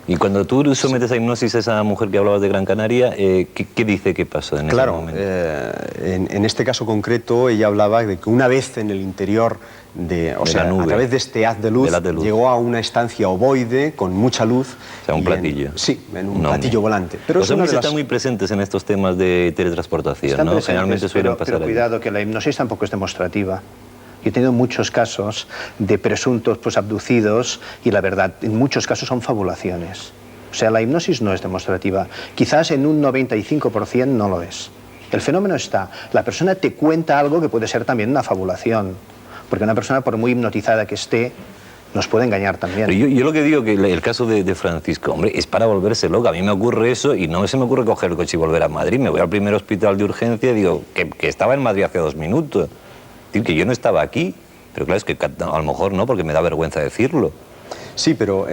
Y cuando tú sometes a hipnosis a esa mujer que hablabas de Gran Canaria, ¿qué dice que pasó en ese momento? En este caso concreto ella hablaba de que una vez en el interior o sea, a través de este haz de luz, llegó a una estancia ovoide con mucha luz. O sea, un platillo. Sí, en un platillo volante. Pero los hombres están muy presentes en estos temas de teletransportación, ¿no? Generalmente suelen pasar. Pero cuidado, que la hipnosis tampoco es demostrativa. Yo he tenido muchos casos de presuntos pues, abducidos y la verdad, en muchos casos son fabulaciones. O sea, la hipnosis no es demostrativa. Quizás en un 95% no lo es. El fenómeno está. La persona te cuenta algo que puede ser también una fabulación. Porque una persona, por muy hipnotizada que esté, nos puede engañar también. Pero yo lo que digo que el caso de Francisco, hombre, es para volverse loco. A mí me ocurre eso y no se me ocurre coger el coche y volver a Madrid. Me voy al primer hospital de urgencia y digo que estaba en Madrid hace 2 minutos. Que yo no estaba aquí, pero claro, es que a lo mejor no, porque me da vergüenza decirlo. Sí, pero...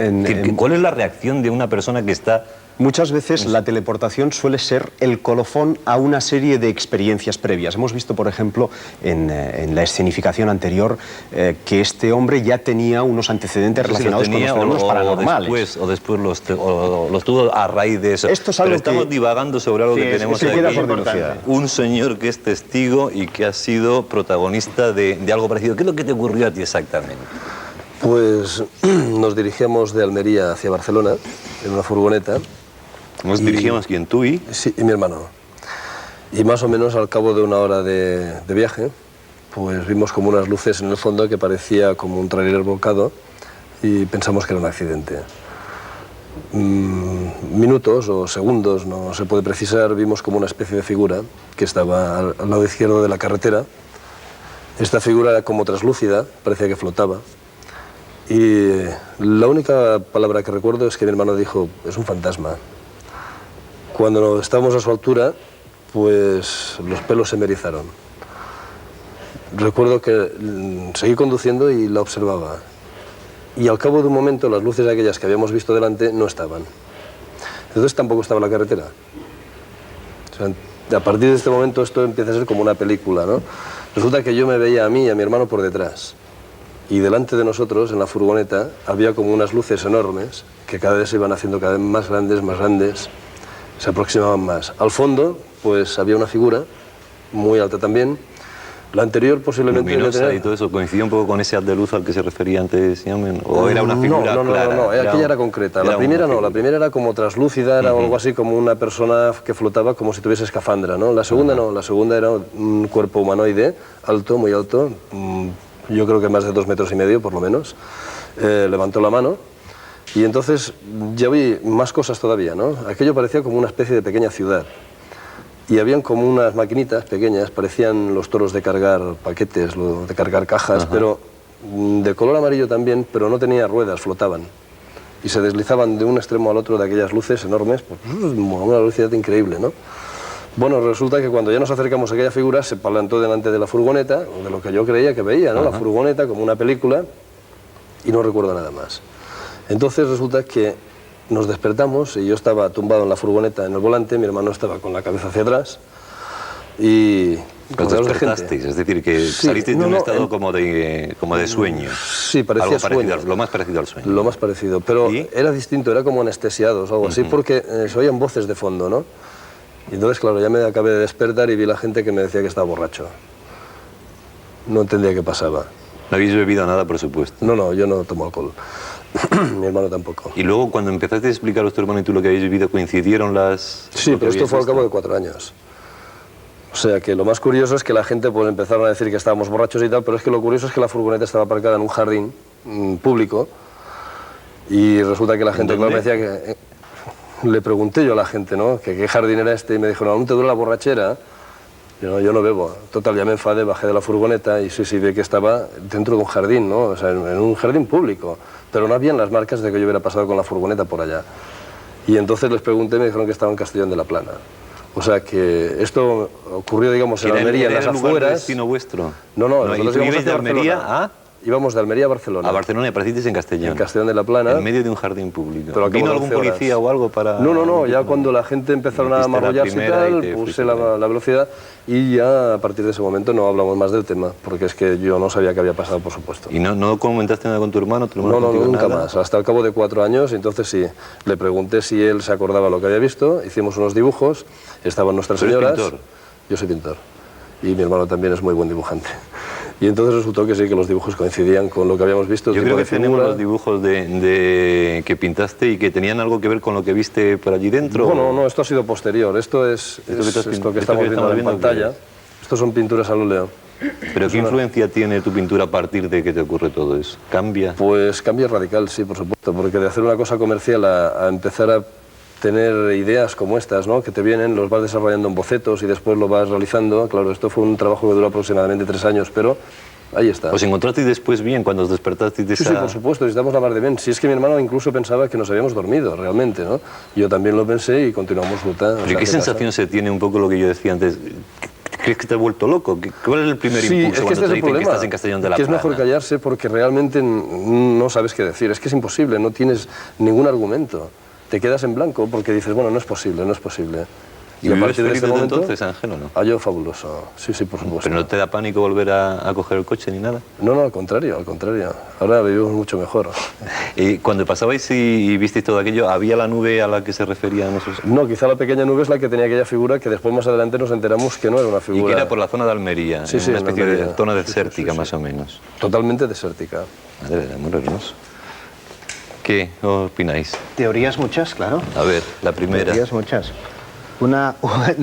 ¿Cuál es la reacción de una persona que está...? Muchas veces la teleportación suele ser el colofón a una serie de experiencias previas. Hemos visto, por ejemplo, en la escenificación anterior, que este hombre ya tenía unos antecedentes relacionados con los fenómenos paranormales. O después los tuvo a raíz de eso. Esto es algo Pero estamos divagando sobre algo que tenemos aquí. Un señor que es testigo y que ha sido protagonista de algo parecido. ¿Qué es lo que te ocurrió a ti exactamente? Pues nos dirigíamos de Almería hacia Barcelona en una furgoneta. ¿Nos dirigíamos quién, tú y? Sí, y mi hermano. Y más o menos al cabo de 1 hora de viaje, pues vimos como unas luces en el fondo que parecía como un tráiler volcado y pensamos que era un accidente. Minutos o segundos, no se puede precisar, vimos como una especie de figura que estaba al lado izquierdo de la carretera. Esta figura era como traslúcida, parecía que flotaba. Y la única palabra que recuerdo es que mi hermano dijo, es un fantasma. Cuando estábamos a su altura, pues los pelos se me erizaron. Recuerdo que seguí conduciendo y la observaba. Y al cabo de un momento, las luces aquellas que habíamos visto delante no estaban. Entonces tampoco estaba la carretera. O sea, a partir de este momento esto empieza a ser como una película, ¿no? Resulta que yo me veía a mí y a mi hermano por detrás. y delante de nosotros, en la furgoneta, había como unas luces enormes que cada vez se iban haciendo cada vez más grandes, se aproximaban más. Al fondo, pues había una figura muy alta también. La anterior posiblemente... Luminosa y todo eso, ¿coincidía un poco con ese haz de luz al que se refería antes Yamen? ¿O era una figura clara? No, aquella era concreta. La primera no, la primera era como traslúcida, era algo así como una persona que flotaba como si tuviese escafandra, ¿no? La segunda no, la segunda era un cuerpo humanoide, alto, muy alto, yo creo que más de 2,5 metros por lo menos. Levantó la mano y entonces ya vi más cosas todavía, ¿no? Aquello parecía como una especie de pequeña ciudad. Y habían como unas maquinitas pequeñas, parecían los toros de cargar paquetes, de cargar cajas, pero de color amarillo también, pero no tenía ruedas, flotaban. Y se deslizaban de un extremo al otro de aquellas luces enormes, pues, a una velocidad increíble, ¿no? Bueno, resulta que cuando ya nos acercamos a aquella figura, se plantó delante de la furgoneta, de lo que yo creía que veía, ¿no? La furgoneta como una película, y no recuerdo nada más. Entonces resulta que nos despertamos y yo estaba tumbado en la furgoneta en el volante, mi hermano estaba con la cabeza hacia atrás y... Os despertasteis, es decir, que salisteis de un estado como de sueño. Sí, parecía sueño. Lo más parecido al sueño. Lo más parecido, pero era distinto, era como anestesiados o algo así, porque se oían voces de fondo, ¿no? Y entonces, claro, ya me acabé de despertar y vi la gente que me decía que estaba borracho. No entendía qué pasaba. ¿No habéis bebido nada, por supuesto? No, yo no tomo alcohol. Mi hermano tampoco. Y luego, cuando empezaste a explicar a tu hermano y tú lo que habéis vivido, ¿coincidieron las...? Sí, pero esto fue al cabo de 4 años. O sea, que lo más curioso es que la gente pues empezaron a decir que estábamos borrachos y tal, pero es que lo curioso es que la furgoneta estaba aparcada en un jardín público y resulta que la gente claro, me decía que... le pregunté yo a la gente, ¿no? Que qué jardín era este y me dijo, ¿no te duele la borrachera? Yo no bebo. Total, ya me enfadé, bajé de la furgoneta y sí, vi que estaba dentro de un jardín, ¿no? O sea, en un jardín público. Pero no habían las marcas de que yo hubiera pasado con la furgoneta por allá. Y entonces les pregunté y me dijeron que estaba en Castellón de la Plana. O sea que esto ocurrió, digamos, en Almería, en las afueras. ¿Era el destino vuestro? No, nosotros íbamos de Almería a... Íbamos de Almería a Barcelona. A Barcelona y aparecisteis en Castellón. En Castellón de la Plana. En medio de un jardín público. Pero ¿Vino algún policía o algo para...? No, ya cuando la gente empezaron a amarrollarse y tal, puse la velocidad y ya a partir de ese momento no hablamos más del tema, porque es que yo no sabía qué había pasado, por supuesto. ¿Y no comentaste nada con tu hermano? No, nunca más. Hasta el cabo de 4 años, entonces sí, le pregunté si él se acordaba lo que había visto, hicimos unos dibujos, estaban nuestras señoras... ¿Eres pintor? Yo soy pintor. Y mi hermano también es muy buen dibujante. Y entonces resultó que sí, que los dibujos coincidían con lo que habíamos visto. Yo creo que tenemos los dibujos que pintaste y que tenían algo que ver con lo que viste por allí dentro. Bueno, no, esto ha sido posterior. Esto es esto que estamos viendo en pantalla. Estos son pinturas al óleo. ¿Pero qué influencia tiene tu pintura a partir de que te ocurre todo eso? ¿Cambia? Pues cambia radical, sí, por supuesto. Porque de hacer una cosa comercial a empezar a tener ideas como estas, ¿no? Que te vienen, los vas desarrollando en bocetos y después lo vas realizando. Claro, esto fue un trabajo que duró aproximadamente 3 años, pero ahí está. ¿Os encontrasteis después bien cuando os despertasteis de esa...? Sí, por supuesto, necesitamos la mar de bien. Si es que mi hermano incluso pensaba que nos habíamos dormido, realmente, ¿no? Yo también lo pensé y continuamos ruta. ¿Pero qué sensación se tiene un poco lo que yo decía antes? ¿Crees que te has vuelto loco? ¿Cuál es el primer impulso cuando te dicen que estás en Castellón de la Plana? Es mejor callarse porque realmente no sabes qué decir. Es que es imposible, no tienes ningún argumento. Te quedas en blanco porque dices, bueno, no es posible, no es posible. ¿Y a partir de ese momento, entonces, Ángel, o no? Ah, yo fabuloso, sí, por supuesto. ¿Pero no te da pánico volver a coger el coche ni nada? No, al contrario. Ahora vivimos mucho mejor. ¿Y cuando pasabais y visteis todo aquello, había la nube a la que se referían esos...? No, quizá la pequeña nube es la que tenía aquella figura que después más adelante nos enteramos que no era una figura... Y que era por la zona de Almería, sí, una especie de zona desértica, más o menos. Totalmente desértica. Madre de amor hermoso. ¿Qué opináis? Teorías muchas, claro. A ver, la primera. Teorías muchas.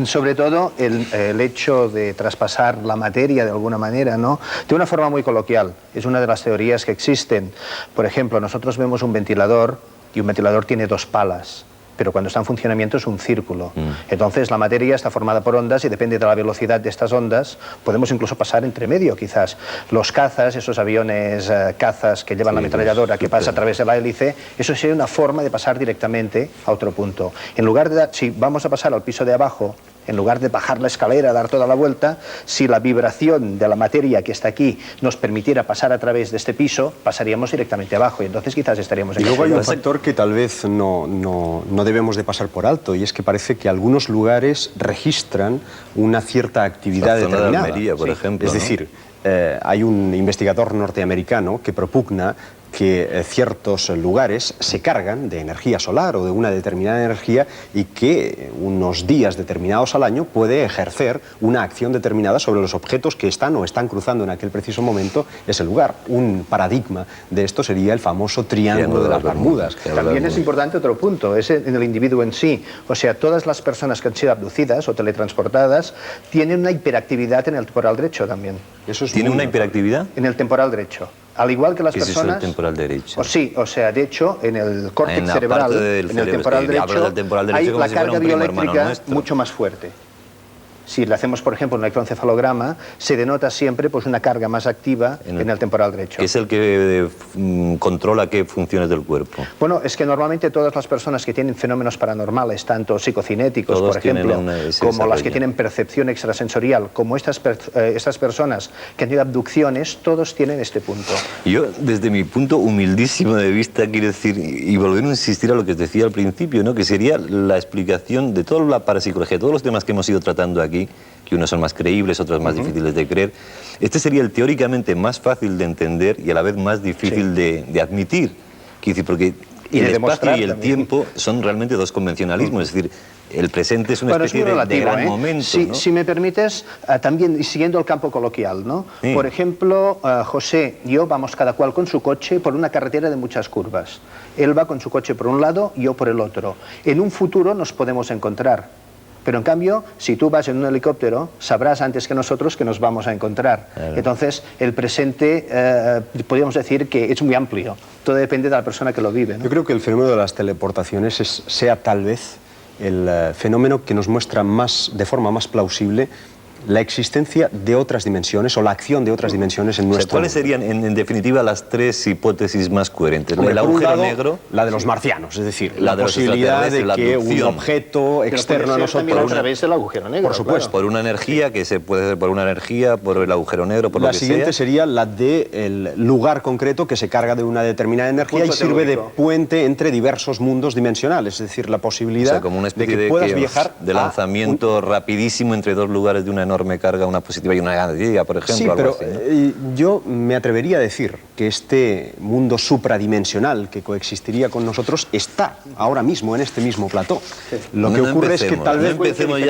Sobre todo el hecho de traspasar la materia de alguna manera, ¿no? De una forma muy coloquial. Es una de las teorías que existen. Por ejemplo, nosotros vemos un ventilador y un ventilador tiene 2 palas. Pero cuando está en funcionamiento es un círculo. Entonces la materia está formada por ondas y depende de la velocidad de estas ondas, podemos incluso pasar entre medio quizás. Los cazas, esos aviones cazas que llevan la ametralladora que pasa a través de la hélice, eso sería una forma de pasar directamente a otro punto. En lugar de, si vamos a pasar al piso de abajo, en lugar de bajar la escalera, dar toda la vuelta, si la vibración de la materia que está aquí nos permitiera pasar a través de este piso, pasaríamos directamente abajo y entonces quizás estaríamos en... Y luego hay un factor que tal vez no debemos de pasar por alto y es que parece que algunos lugares registran una cierta actividad determinada. De Almería, por ejemplo, es ¿no? decir, hay un investigador norteamericano que propugna que ciertos lugares se cargan de energía solar o de una determinada energía y que unos días determinados al año puede ejercer una acción determinada sobre los objetos que están o están cruzando en aquel preciso momento ese lugar. Un paradigma de esto sería el famoso Triángulo de las Bermudas. También es importante otro punto, es en el individuo en sí. O sea, todas las personas que han sido abducidas o teletransportadas tienen una hiperactividad en el temporal derecho también. ¿Tiene una hiperactividad? En el temporal derecho. Al igual que las personas... ¿Qué es eso del temporal derecho? O sea, de hecho, en el córtex cerebral, en el temporal derecho, hay la carga bioeléctrica mucho más fuerte. Si le hacemos, por ejemplo, un electroencefalograma, se denota siempre pues, una carga más activa en el temporal derecho. ¿Qué es el que controla qué funciones del cuerpo? Bueno, es que normalmente todas las personas que tienen fenómenos paranormales, tanto psicocinéticos, por ejemplo, como las que tienen percepción extrasensorial, como estas personas que han tenido abducciones, todos tienen este punto. Yo, desde mi punto humildísimo de vista, quiero decir, y volver a insistir a lo que os decía al principio, ¿no? Que sería la explicación de toda la parapsicología, todos los temas que hemos ido tratando aquí, que unos son más creíbles, otros más difíciles de creer. Este sería el teóricamente más fácil de entender y a la vez más difícil de admitir. Quiero decir, porque el espacio y el tiempo son realmente dos convencionalismos, es decir, el presente es una especie de gran momento, ¿no? Si me permites, también, y siguiendo el campo coloquial, ¿no? Sí. Por ejemplo, José y yo vamos cada cual con su coche por una carretera de muchas curvas. Él va con su coche por un lado, yo por el otro. En un futuro nos podemos encontrar. Pero en cambio, si tú vas en un helicóptero, sabrás antes que nosotros que nos vamos a encontrar. Claro. Entonces, el presente, podríamos decir que es muy amplio. Todo depende de la persona que lo vive, ¿no? Yo creo que el fenómeno de las teleportaciones sea tal vez el fenómeno que nos muestra de forma más plausible la existencia de otras dimensiones o la acción de otras dimensiones en nuestro ¿Cuáles serían, en definitiva, las tres hipótesis más coherentes? El agujero negro, la de los marcianos, es decir, la posibilidad de que un objeto externo a nosotros... a través del agujero negro, por supuesto. Claro. Por una energía, que se puede hacer por una energía, por el agujero negro, por lo que sea. La siguiente sería la del lugar concreto que se carga de una determinada energía y sirve de puente entre diversos mundos dimensionales, es decir, la posibilidad como una especie de que puedas viajar de lanzamiento rapidísimo entre dos lugares de una enorme carga, una positiva y una negativa, por ejemplo. Sí, pero así, ¿no? Yo me atrevería a decir que este mundo supradimensional que coexistiría con nosotros está ahora mismo en este mismo plató. Lo que ocurre es que tal vez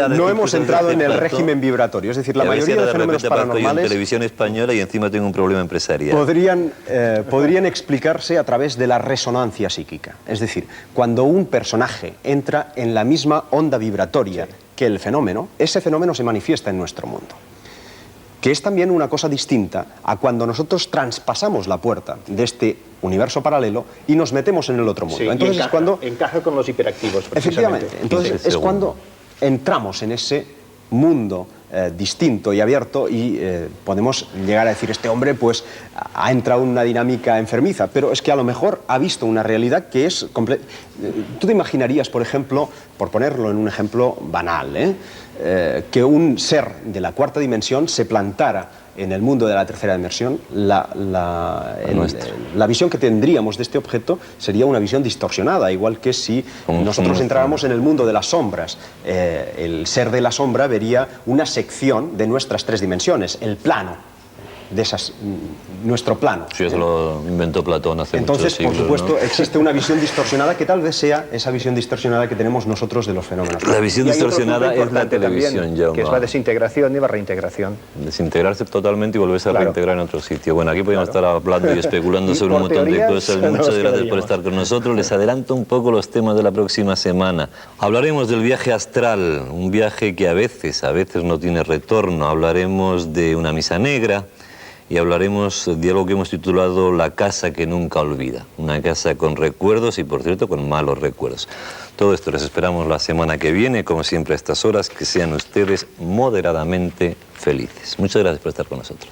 no hemos entrado en el régimen vibratorio, es decir, la mayoría de fenómenos paranormales... en televisión española y encima tengo un problema empresarial. Podrían explicarse a través de la resonancia psíquica, es decir, cuando un personaje entra en la misma onda vibratoria que el fenómeno, ese fenómeno se manifiesta en nuestro mundo. Que es también una cosa distinta a cuando nosotros traspasamos la puerta de este universo paralelo y nos metemos en el otro mundo. Sí, entonces es cuando encaja con los hiperactivos. Efectivamente. Entonces es cuando entramos en ese mundo distinto y abierto y podemos llegar a decir, este hombre pues ha entrado en una dinámica enfermiza, pero es que a lo mejor ha visto una realidad que es completa. Tú te imaginarías, por ejemplo, por ponerlo en un ejemplo banal, que un ser de la cuarta dimensión se plantara en el mundo de la tercera dimensión. La visión que tendríamos de este objeto sería una visión distorsionada, igual que si nosotros entráramos en el mundo de las sombras. El ser de la sombra vería una sección de nuestras tres dimensiones, el plano. Nuestro plano. Sí, eso lo inventó Platón hace Entonces, muchos siglos, por supuesto, ¿no? existe una visión distorsionada que tal vez sea esa visión distorsionada que tenemos nosotros de los fenómenos. La visión distorsionada es la televisión, también, que es la desintegración y la reintegración. Desintegrarse totalmente y volverse a reintegrar en otro sitio. Bueno, aquí podemos estar hablando y especulando sobre un montón de cosas. Muchas gracias por estar con nosotros. Les adelanto un poco los temas de la próxima semana. Hablaremos del viaje astral, un viaje que a veces no tiene retorno. Hablaremos de una misa negra. Y hablaremos de algo que hemos titulado La casa que nunca olvida. Una casa con recuerdos y, por cierto, con malos recuerdos. Todo esto les esperamos la semana que viene, como siempre a estas horas. Que sean ustedes moderadamente felices. Muchas gracias por estar con nosotros.